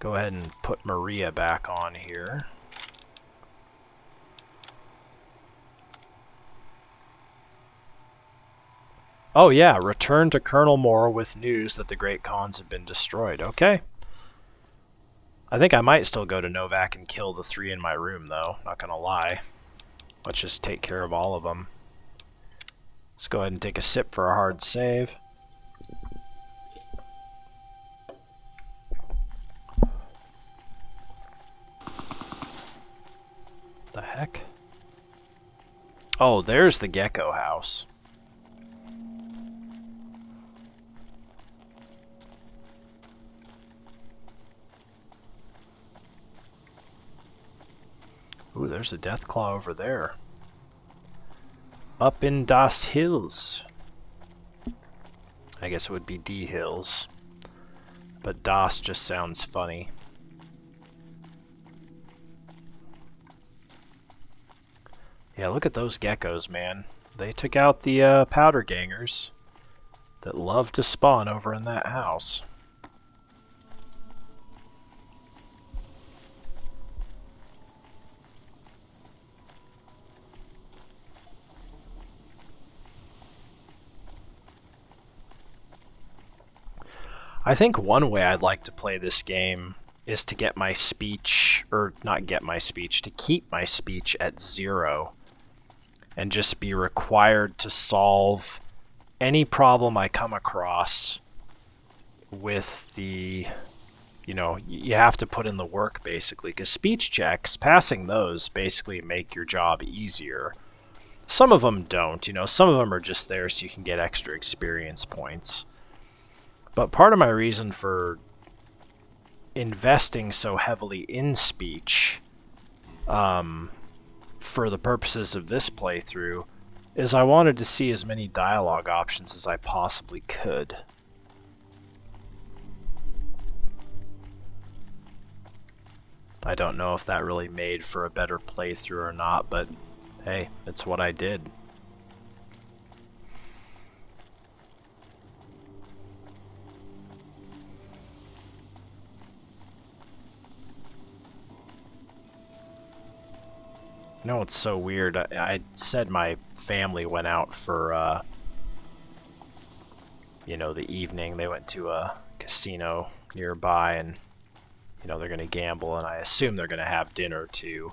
[SPEAKER 1] go ahead and put Maria back on here. Oh yeah, return to Colonel Moore with news that the Great Khans have been destroyed. Okay. I think I might still go to Novak and kill the 3 in my room though, not gonna lie. Let's just take care of all of them. Let's go ahead and take a sip for a hard save. The heck? Oh, there's the gecko house. Ooh, there's a Deathclaw over there. Up in Das Hills. I guess it would be D Hills. But Das just sounds funny. Yeah, look at those geckos, man. They took out the powder gangers that love to spawn over in that house. I think one way I'd like to play this game is to get my speech, or not get my speech, to keep my speech at 0. And just be required to solve any problem I come across with the, you know, you have to put in the work basically, because speech checks, passing those basically make your job easier. Some of them don't, you know, some of them are just there so you can get extra experience points. But part of my reason for investing so heavily in speech, for the purposes of this playthrough, is I wanted to see as many dialogue options as I possibly could. I don't know if that really made for a better playthrough or not, but hey, it's what I did. You know, it's so weird. I said my family went out for, you know, the evening. They went to a casino nearby and, you know, they're going to gamble, and I assume they're going to have dinner too.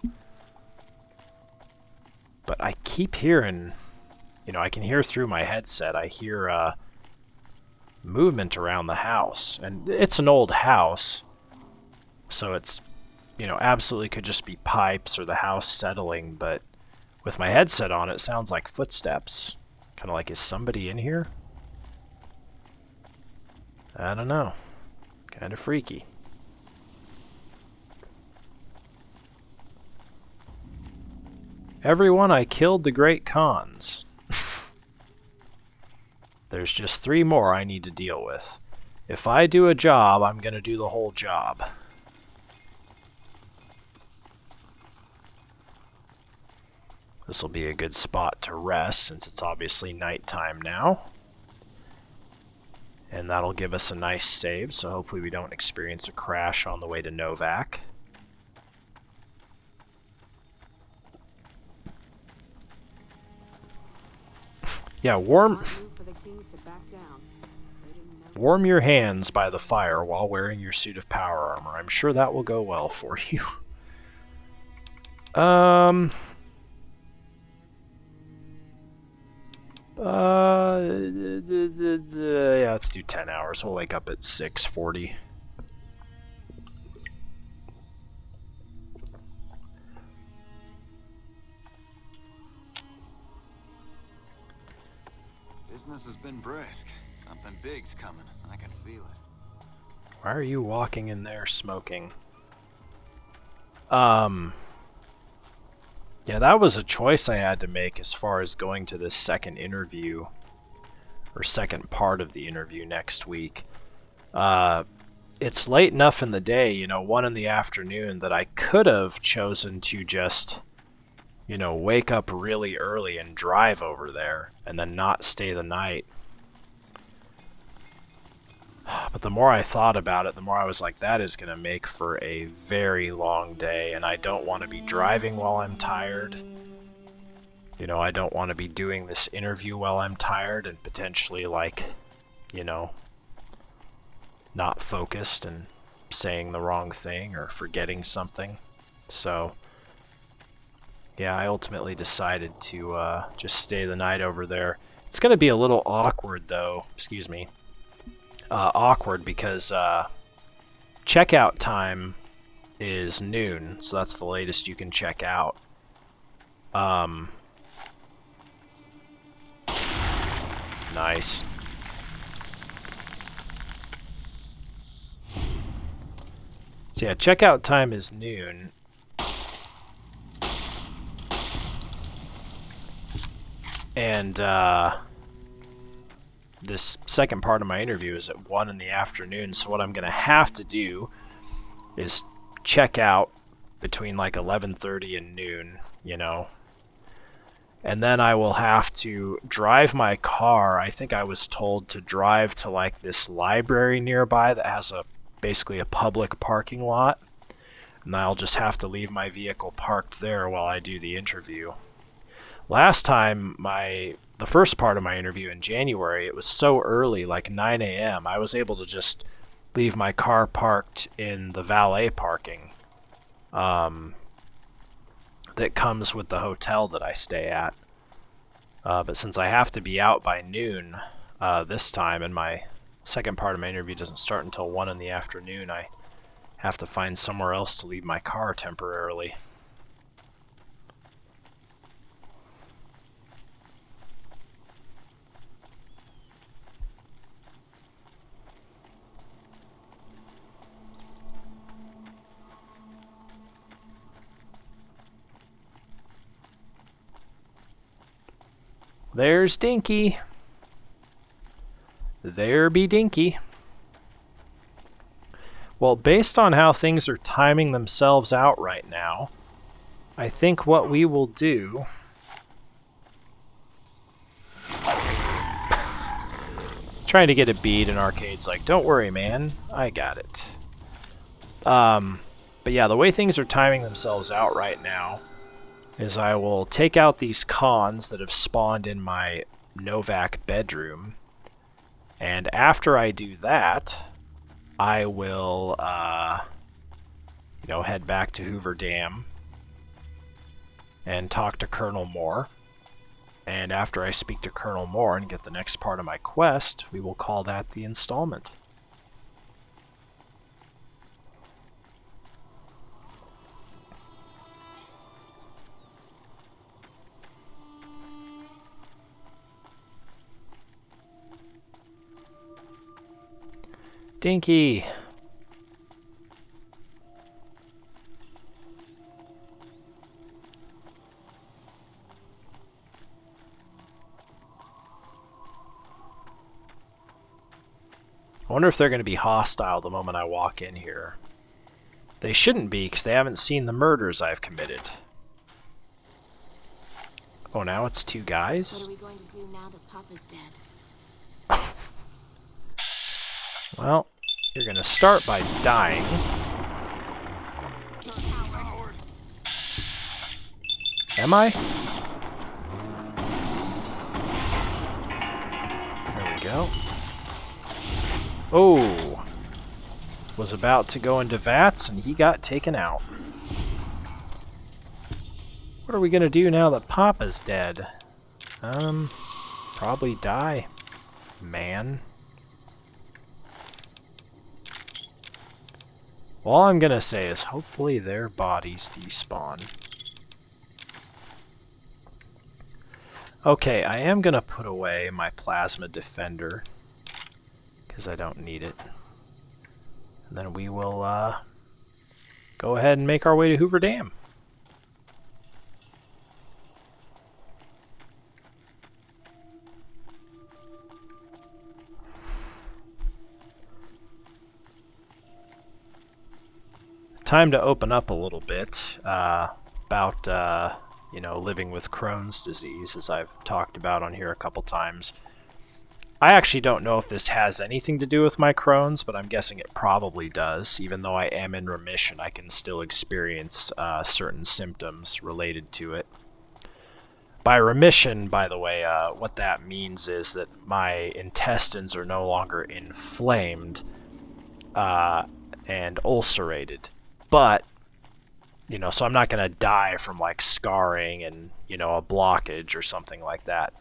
[SPEAKER 1] But I keep hearing, you know, I can hear through my headset, I hear movement around the house. And it's an old house, so it's, you know, absolutely could just be pipes or the house settling, but with my headset on, it sounds like footsteps. Kind of like, is somebody in here? I don't know. Kind of freaky. Everyone, I killed the Great Khans. There's just 3 more I need to deal with. If I do a job, I'm gonna do the whole job. This will be a good spot to rest since it's obviously nighttime now. And that'll give us a nice save, so hopefully we don't experience a crash on the way to Novak. Yeah, warm your hands by the fire while wearing your suit of power armor. I'm sure that will go well for you. Yeah, let's do 10 hours. We'll wake up at 6:40.
[SPEAKER 8] Business has been brisk. Something big's coming. I can feel it.
[SPEAKER 1] Why are you walking in there smoking? Yeah, that was a choice I had to make as far as going to this second interview, or second part of the interview next week. It's late enough in the day, you know, 1 in the afternoon, that I could have chosen to just, you know, wake up really early and drive over there and then not stay the night. But the more I thought about it, the more I was like, that is going to make for a very long day, and I don't want to be driving while I'm tired. You know, I don't want to be doing this interview while I'm tired and potentially, like, you know, not focused and saying the wrong thing or forgetting something. So, yeah, I ultimately decided to just stay the night over there. It's going to be a little awkward, though. Excuse me. Awkward because checkout time is noon, so that's the latest you can check out. Nice. So yeah, checkout time is noon. And this second part of my interview is at 1 in the afternoon, so what I'm going to have to do is check out between like 11:30 and noon, you know. And then I will have to drive my car. I think I was told to drive to like this library nearby that has basically a public parking lot. And I'll just have to leave my vehicle parked there while I do the interview. Last time, the first part of my interview in January, it was so early, like 9 a.m., I was able to just leave my car parked in the valet parking that comes with the hotel that I stay at. But since I have to be out by noon this time, and my second part of my interview doesn't start until 1 in the afternoon, I have to find somewhere else to leave my car temporarily. There's Dinky. There be Dinky. Well, based on how things are timing themselves out right now, I think what we will do... Trying to get a bead in Arcade's like, don't worry, man. I got it. But yeah, the way things are timing themselves out right now is I will take out these cons that have spawned in my Novak bedroom, and after I do that, I will, head back to Hoover Dam and talk to Colonel Moore, and after I speak to Colonel Moore and get the next part of my quest, we will call that the installment. Dinky. I wonder if they're going to be hostile the moment I walk in here. They shouldn't be, because they haven't seen the murders I've committed. Oh, now it's two guys?
[SPEAKER 4] What are we going to do now that Papa's dead?
[SPEAKER 1] Well, you're going to start by dying. Am I? There we go. Oh! Was about to go into VATS and he got taken out. What are we going to do now that Papa's dead? Probably die, man. All I'm gonna say is hopefully their bodies despawn. Okay, I am gonna put away my plasma defender because I don't need it. And then we will go ahead and make our way to Hoover Dam. Time to open up a little bit about living with Crohn's disease, as I've talked about on here a couple times. I actually don't know if this has anything to do with my Crohn's, but I'm guessing it probably does. Even though I am in remission, I can still experience certain symptoms related to it. By remission, by the way, what that means is that my intestines are no longer inflamed and ulcerated. But, so I'm not going to die from, like, scarring and, a blockage or something like that.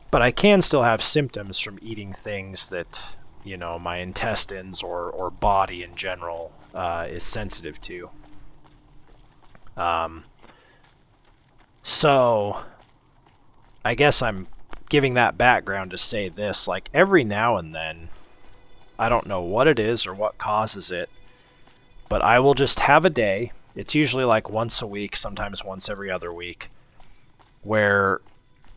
[SPEAKER 1] But I can still have symptoms from eating things that, my intestines or body in general is sensitive to. So, I guess I'm giving that background to say this, like every now and then, I don't know what it is or what causes it, but I will just have a day, it's usually like once a week, sometimes once every other week, where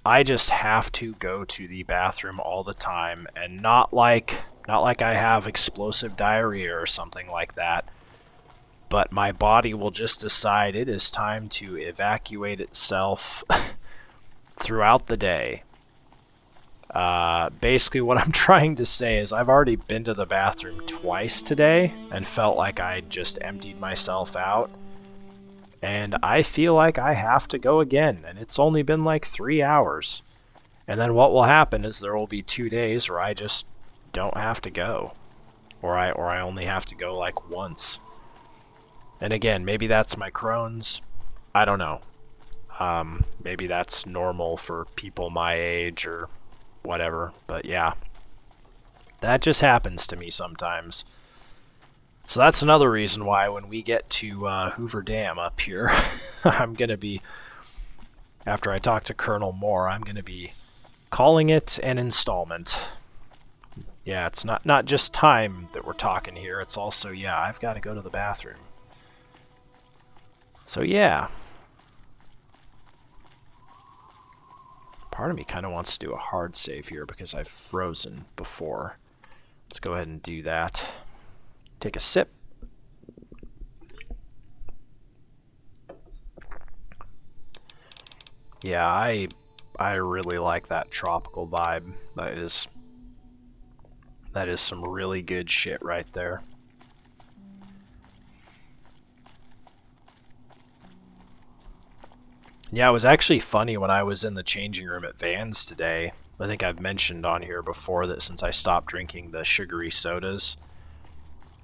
[SPEAKER 1] I just have to go to the bathroom all the time, and not like I have explosive diarrhea or something like that, but my body will just decide it is time to evacuate itself throughout the day. Basically what I'm trying to say is I've already been to the bathroom twice today and felt like I just emptied myself out. And I feel like I have to go again, and it's only been like 3 hours. And then what will happen is there will be 2 days where I just don't have to go. Or I only have to go like once. And again, maybe that's my Crohn's. I don't know. Maybe that's normal for people my age or whatever. But yeah, that just happens to me sometimes. So that's another reason why when we get to Hoover Dam up here, I'm going to be, after I talk to Colonel Moore, I'm going to be calling it an installment. Yeah, it's not just time that we're talking here, it's also, yeah, I've got to go to the bathroom. So yeah. Part of me kind of wants to do a hard save here because I've frozen before. Let's go ahead and do that. Take a sip. Yeah, I really like that tropical vibe. That is some really good shit right there. Yeah, it was actually funny when I was in the changing room at Vans today. I think I've mentioned on here before that since I stopped drinking the sugary sodas,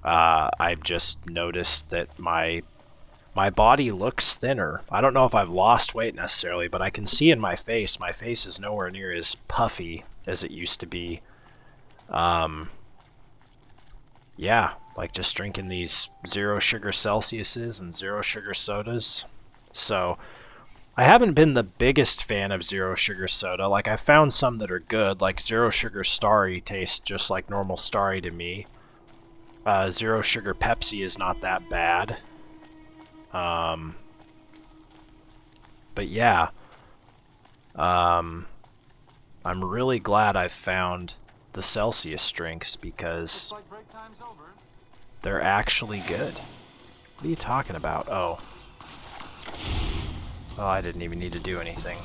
[SPEAKER 1] I've just noticed that my body looks thinner. I don't know if I've lost weight necessarily, but I can see in my face is nowhere near as puffy as it used to be. Yeah, like just drinking these 0 sugar Celsiuses and 0 sugar sodas. So I haven't been the biggest fan of 0 sugar soda. Like, I found some that are good, like 0 sugar Starry tastes just like normal Starry to me. 0 sugar Pepsi is not that bad. But yeah, I'm really glad I found the Celsius drinks because they're actually good. What are you talking about? Oh. Oh, I didn't even need to do anything.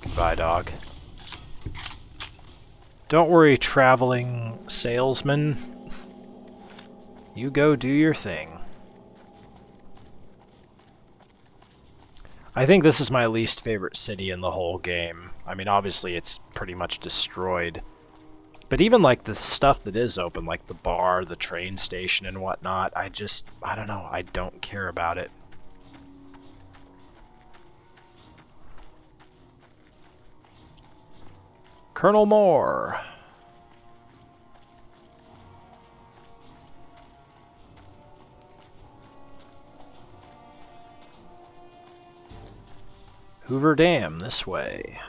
[SPEAKER 1] Goodbye, dog. Don't worry, traveling salesman. You go do your thing. I think this is my least favorite city in the whole game. I mean, obviously it's pretty much destroyed. But even like the stuff that is open, like the bar, the train station and whatnot, I don't know, I don't care about it. Colonel Moore. Hoover Dam, this way.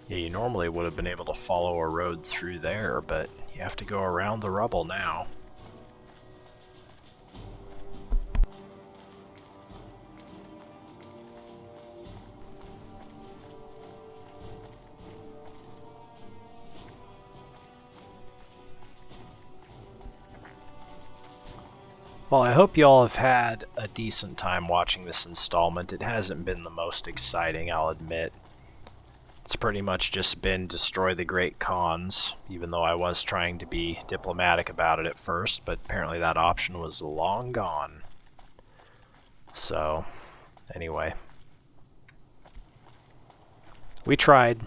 [SPEAKER 1] Yeah, you normally would have been able to follow a road through there, but you have to go around the rubble now. Well, I hope you all have had a decent time watching this installment. It hasn't been the most exciting, I'll admit. It's pretty much just been destroy the Great Khans, even though I was trying to be diplomatic about it at first, but apparently that option was long gone. So, anyway. We tried.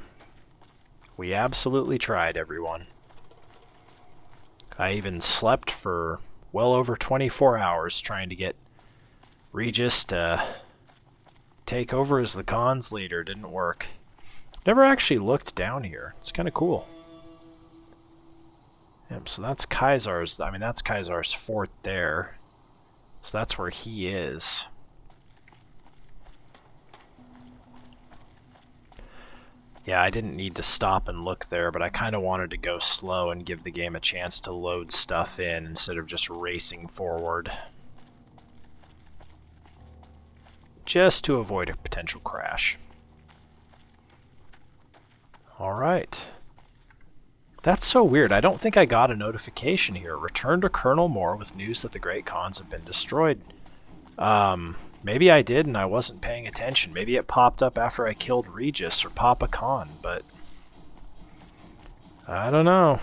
[SPEAKER 1] We absolutely tried, everyone. I even slept for well over 24 hours trying to get Regis to take over as the cons leader. Didn't work. Never actually looked down here. It's kind of cool. Yep, so that's Kaisar's. I mean, that's Kaisar's fort there. So that's where he is. Yeah, I didn't need to stop and look there, but I kind of wanted to go slow and give the game a chance to load stuff in instead of just racing forward. Just to avoid a potential crash. Alright. That's so weird. I don't think I got a notification here. Return to Colonel Moore with news that the Great Khans have been destroyed. Maybe I did and I wasn't paying attention. Maybe it popped up after I killed Regis or Papa Khan, but I don't know.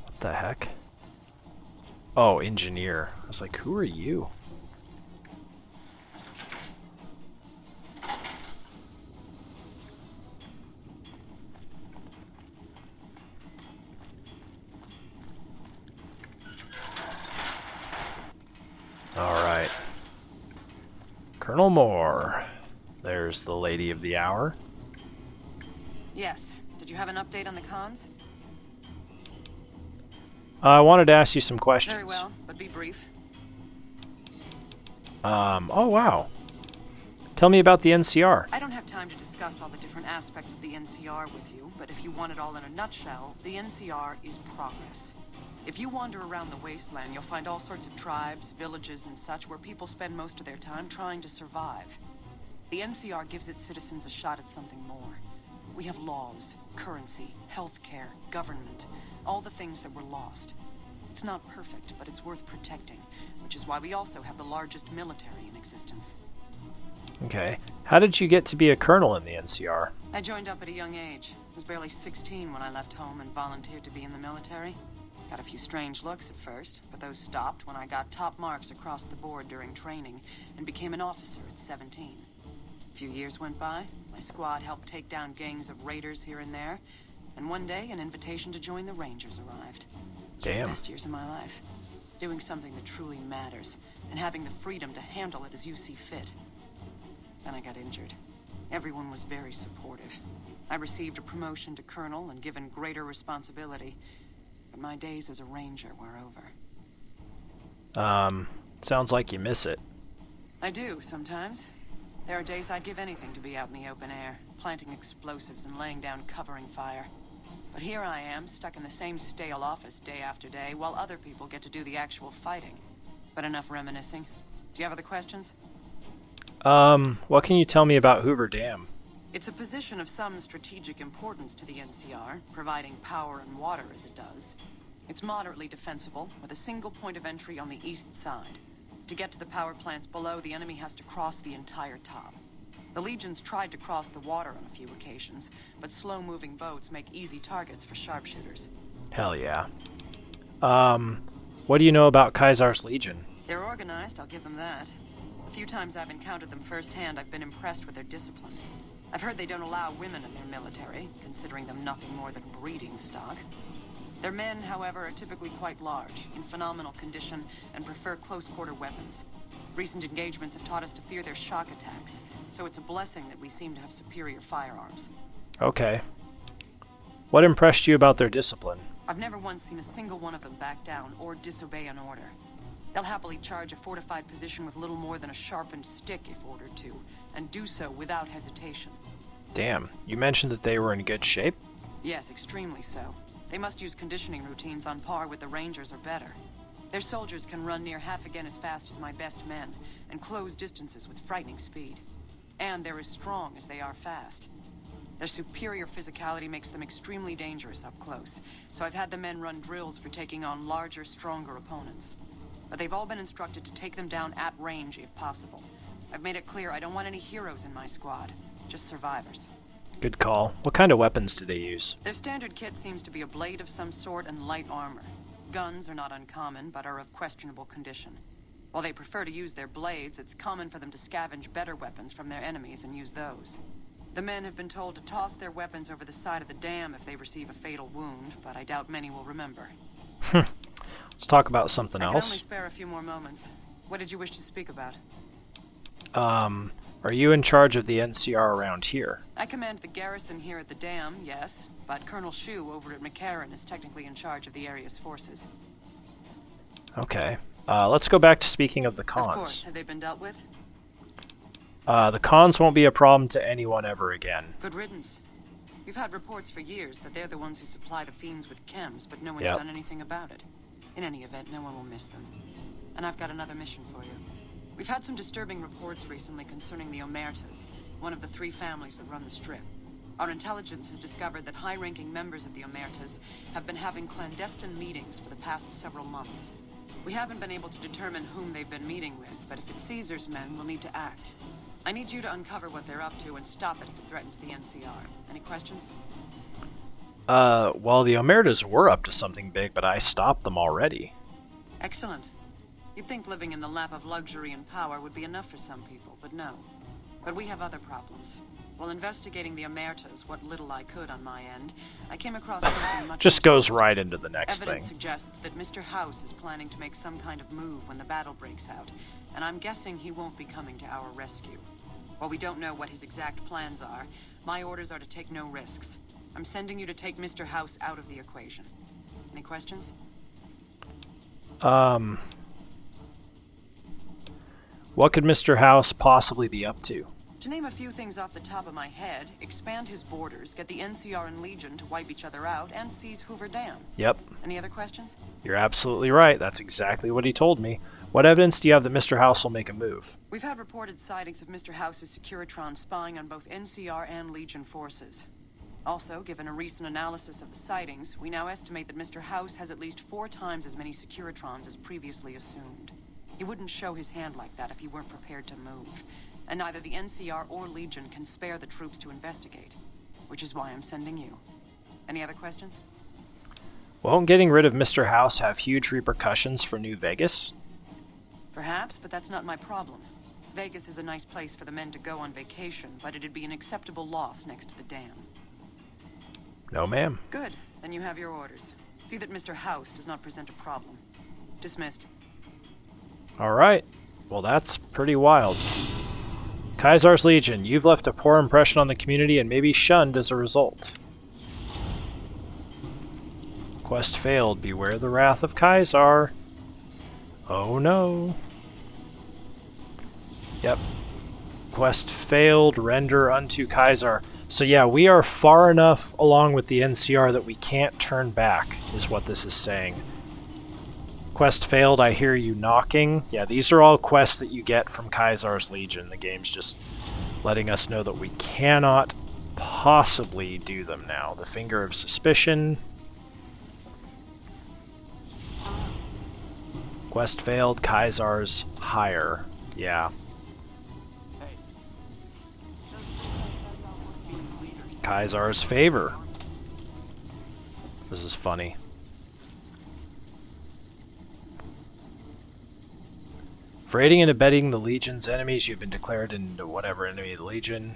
[SPEAKER 1] What the heck? Oh, engineer. I was like, who are you? Alright. Colonel Moore. There's the lady of the hour.
[SPEAKER 3] Yes. Did you have an update on the cons?
[SPEAKER 1] I wanted to ask you some questions.
[SPEAKER 3] Very well, but be brief.
[SPEAKER 1] Oh wow. Tell me about the NCR.
[SPEAKER 3] I don't have time to discuss all the different aspects of the NCR with you, but if you want it all in a nutshell, the NCR is progress. If you wander around the wasteland, you'll find all sorts of tribes, villages, and such where people spend most of their time trying to survive. The NCR gives its citizens a shot at something more. We have laws, currency, healthcare, government, all the things that were lost. It's not perfect, but it's worth protecting, which is why we also have the largest military in existence.
[SPEAKER 1] Okay. How did you get to be a colonel in the NCR?
[SPEAKER 3] I joined up at a young age. I was barely 16 when I left home and volunteered to be in the military. Got a few strange looks at first, but those stopped when I got top marks across the board during training and became an officer at 17. A few years went by, my squad helped take down gangs of raiders here and there, and one day an invitation to join the Rangers arrived.
[SPEAKER 1] Damn.
[SPEAKER 3] The best years of my life. Doing something that truly matters, and having the freedom to handle it as you see fit. Then I got injured. Everyone was very supportive. I received a promotion to colonel and given greater responsibility. But my days as a ranger were over.
[SPEAKER 1] Sounds like you miss it.
[SPEAKER 3] I do, sometimes. There are days I'd give anything to be out in the open air, planting explosives and laying down covering fire. But here I am, stuck in the same stale office day after day, while other people get to do the actual fighting. But enough reminiscing. Do you have other questions?
[SPEAKER 1] What can you tell me about Hoover Dam?
[SPEAKER 3] It's a position of some strategic importance to the NCR, providing power and water as it does. It's moderately defensible, with a single point of entry on the east side. To get to the power plants below, the enemy has to cross the entire top. The Legions tried to cross the water on a few occasions, but slow-moving boats make easy targets for sharpshooters.
[SPEAKER 1] Hell yeah. What do you know about Kaisar's Legion?
[SPEAKER 3] They're organized, I'll give them that. A few times I've encountered them firsthand, I've been impressed with their discipline. I've heard they don't allow women in their military, considering them nothing more than breeding stock. Their men, however, are typically quite large, in phenomenal condition, and prefer close-quarter weapons. Recent engagements have taught us to fear their shock attacks, so it's a blessing that we seem to have superior firearms.
[SPEAKER 1] Okay. What impressed you about their discipline?
[SPEAKER 3] I've never once seen a single one of them back down or disobey an order. They'll happily charge a fortified position with little more than a sharpened stick if ordered to, and do so without hesitation.
[SPEAKER 1] Damn, you mentioned that they were in good shape?
[SPEAKER 3] Yes, extremely so. They must use conditioning routines on par with the Rangers or better. Their soldiers can run near half again as fast as my best men, and close distances with frightening speed. And they're as strong as they are fast. Their superior physicality makes them extremely dangerous up close, so I've had the men run drills for taking on larger, stronger opponents. But they've all been instructed to take them down at range if possible. I've made it clear I don't want any heroes in my squad, just survivors.
[SPEAKER 1] Good call. What kind of weapons do they use?
[SPEAKER 3] Their standard kit seems to be a blade of some sort and light armor. Guns are not uncommon, but are of questionable condition. While they prefer to use their blades, it's common for them to scavenge better weapons from their enemies and use those.
[SPEAKER 9] The men have been told to toss their weapons over the side of the dam if they receive a fatal wound, but I doubt many will remember.
[SPEAKER 1] Let's talk about something
[SPEAKER 9] I can only
[SPEAKER 1] else.
[SPEAKER 9] spare a few more moments. What did you wish to speak about?
[SPEAKER 1] Are you in charge of the NCR around here?
[SPEAKER 9] I command the garrison here at the dam, yes, but Colonel Shu over at McCarran is technically in charge of the area's forces.
[SPEAKER 1] Okay. Let's go back to speaking of the
[SPEAKER 9] Of course.
[SPEAKER 1] cons.
[SPEAKER 9] Have they been dealt with?
[SPEAKER 1] The cons won't be a problem to anyone ever again.
[SPEAKER 9] Good riddance. We've had reports for years that they're the ones who supply the fiends with chems, but no one's
[SPEAKER 1] Yep.
[SPEAKER 9] done anything about it. In any event, no one will miss them. And I've got another mission for you. We've had some disturbing reports recently concerning the Omertas, one of the 3 families that run the Strip. Our intelligence has discovered that high-ranking members of the Omertas have been having clandestine meetings for the past several months. We haven't been able to determine whom they've been meeting with, but if it's Caesar's men, we'll need to act. I need you to uncover what they're up to and stop it if it threatens the NCR. Any questions?
[SPEAKER 1] Well, the Omertas were up to something big, but I stopped them already.
[SPEAKER 9] Excellent. You'd think living in the lap of luxury and power would be enough for some people, but no. But we have other problems. While investigating the Omertas, what little I could on my end, I came across something much
[SPEAKER 1] Just
[SPEAKER 9] more
[SPEAKER 1] goes
[SPEAKER 9] sinister.
[SPEAKER 1] right into the next
[SPEAKER 9] Evidence
[SPEAKER 1] thing.
[SPEAKER 9] suggests that Mr. House is planning to make some kind of move when the battle breaks out, and I'm guessing he won't be coming to our rescue. While we don't know what his exact plans are, my orders are to take no risks. I'm sending you to take Mr. House out of the equation. Any questions?
[SPEAKER 1] What could Mr. House possibly be up to?
[SPEAKER 9] To name a few things off the top of my head, expand his borders, get the NCR and Legion to wipe each other out, and seize Hoover Dam.
[SPEAKER 1] Yep,
[SPEAKER 9] Any other questions?
[SPEAKER 1] you're absolutely right. That's exactly what he told me. What evidence do you have that Mr. House will make a move?
[SPEAKER 9] We've had reported sightings of Mr. House's Securitron spying on both NCR and Legion forces. Also, given a recent analysis of the sightings, we now estimate that Mr. House has at least 4 times as many Securitrons as previously assumed. He wouldn't show his hand like that if he weren't prepared to move. And neither the NCR or Legion can spare the troops to investigate, which is why I'm sending you. Any other questions?
[SPEAKER 1] Won't getting rid of Mr. House have huge repercussions for New Vegas?
[SPEAKER 9] Perhaps, but that's not my problem. Vegas is a nice place for the men to go on vacation, but it'd be an acceptable loss next to the dam.
[SPEAKER 1] No, ma'am.
[SPEAKER 9] Good. Then you have your orders. See that Mr. House does not present a problem. Dismissed.
[SPEAKER 1] Alright. Well, that's pretty wild. Kaisar's Legion, you've left a poor impression on the community and may be shunned as a result. Quest failed. Beware the wrath of Kaisar. Oh no. Yep. Quest failed. Render unto Kaisar. So yeah, we are far enough along with the NCR that we can't turn back, is what this is saying. Quest failed, I hear you knocking. Yeah, these are all quests that you get from Kaisar's Legion. The game's just letting us know that we cannot possibly do them now. The Finger of Suspicion. Quest failed, Kaisar's higher. Yeah. Kaisar's favor. This is funny. For aiding and abetting the Legion's enemies, you've been declared into whatever enemy of the Legion.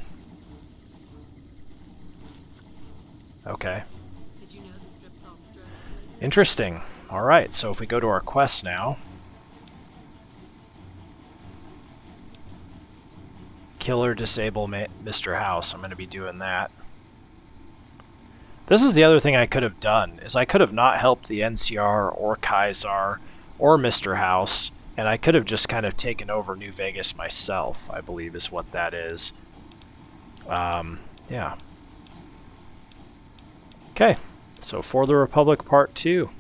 [SPEAKER 1] Okay.
[SPEAKER 4] Did you know the strip's all strung?
[SPEAKER 1] Interesting. Alright, so if we go to our quest now. Kill or disable Mr. House. I'm going to be doing that. This is the other thing I could have done, is I could have not helped the NCR or Kaisar or Mr. House, and I could have just kind of taken over New Vegas myself, I believe is what that is. Yeah. Okay, so For the Republic Part 2.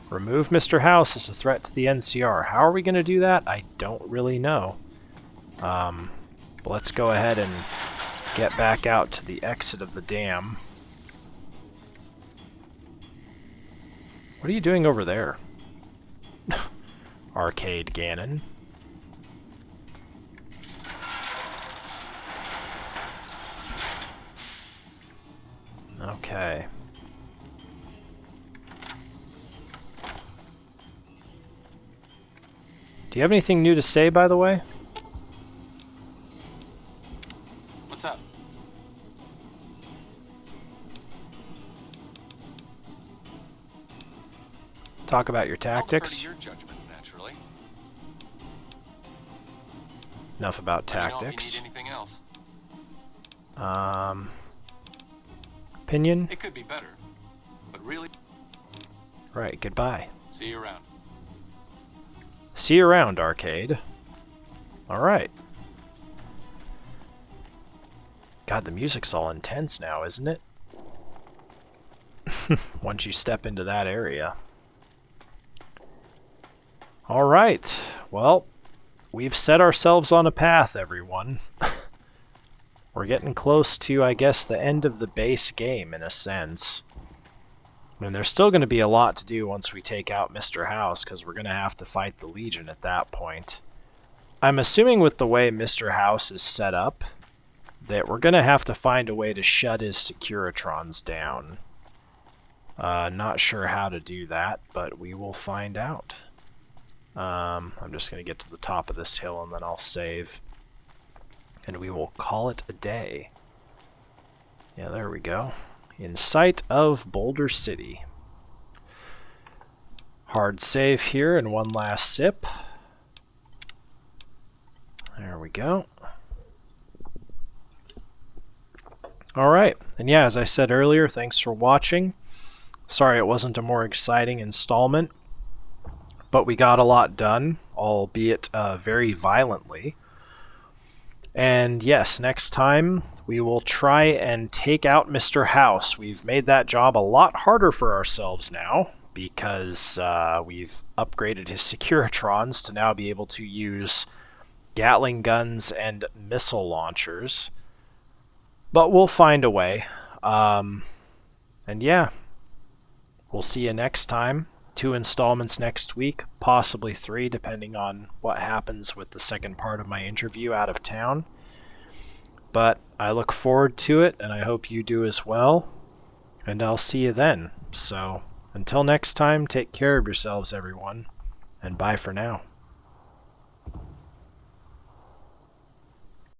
[SPEAKER 1] Remove Mr. House as a threat to the NCR. How are we going to do that? I don't really know. But let's go ahead and get back out to the exit of the dam. What are you doing over there? Arcade Ganon. Okay. Do you have anything new to say, by the way?
[SPEAKER 2] What's up?
[SPEAKER 1] Talk about your
[SPEAKER 2] I'll defer
[SPEAKER 1] tactics.
[SPEAKER 2] to your judgment, naturally.
[SPEAKER 1] Enough about
[SPEAKER 2] Let me know
[SPEAKER 1] tactics.
[SPEAKER 2] if you need anything else.
[SPEAKER 1] Opinion?
[SPEAKER 2] It could be better, but really,
[SPEAKER 1] Right, goodbye.
[SPEAKER 2] see you around.
[SPEAKER 1] See you around, Arcade. Alright. God, the music's all intense now, isn't it? Once you step into that area. Alright, well, we've set ourselves on a path, everyone. We're getting close to, I guess, the end of the base game, in a sense. I mean, there's still going to be a lot to do once we take out Mr. House, because we're going to have to fight the Legion at that point. I'm assuming with the way Mr. House is set up, that we're going to have to find a way to shut his Securitrons down. Not sure how to do that, but we will find out. I'm just going to get to the top of this hill and then I'll save. And we will call it a day. Yeah, there we go. In sight of Boulder City. Hard save here and one last sip. There we go. Alright, and yeah, as I said earlier, thanks for watching. Sorry it wasn't a more exciting installment, but we got a lot done, albeit very violently. And yes, next time we will try and take out Mr. House. We've made that job a lot harder for ourselves now, because we've upgraded his Securitrons to now be able to use Gatling guns and missile launchers. But we'll find a way. And yeah, we'll see you next time. 2 installments next week, possibly 3, depending on what happens with the second part of my interview out of town. But I look forward to it, and I hope you do as well. And I'll see you then. So, until next time, take care of yourselves, everyone. And bye for now.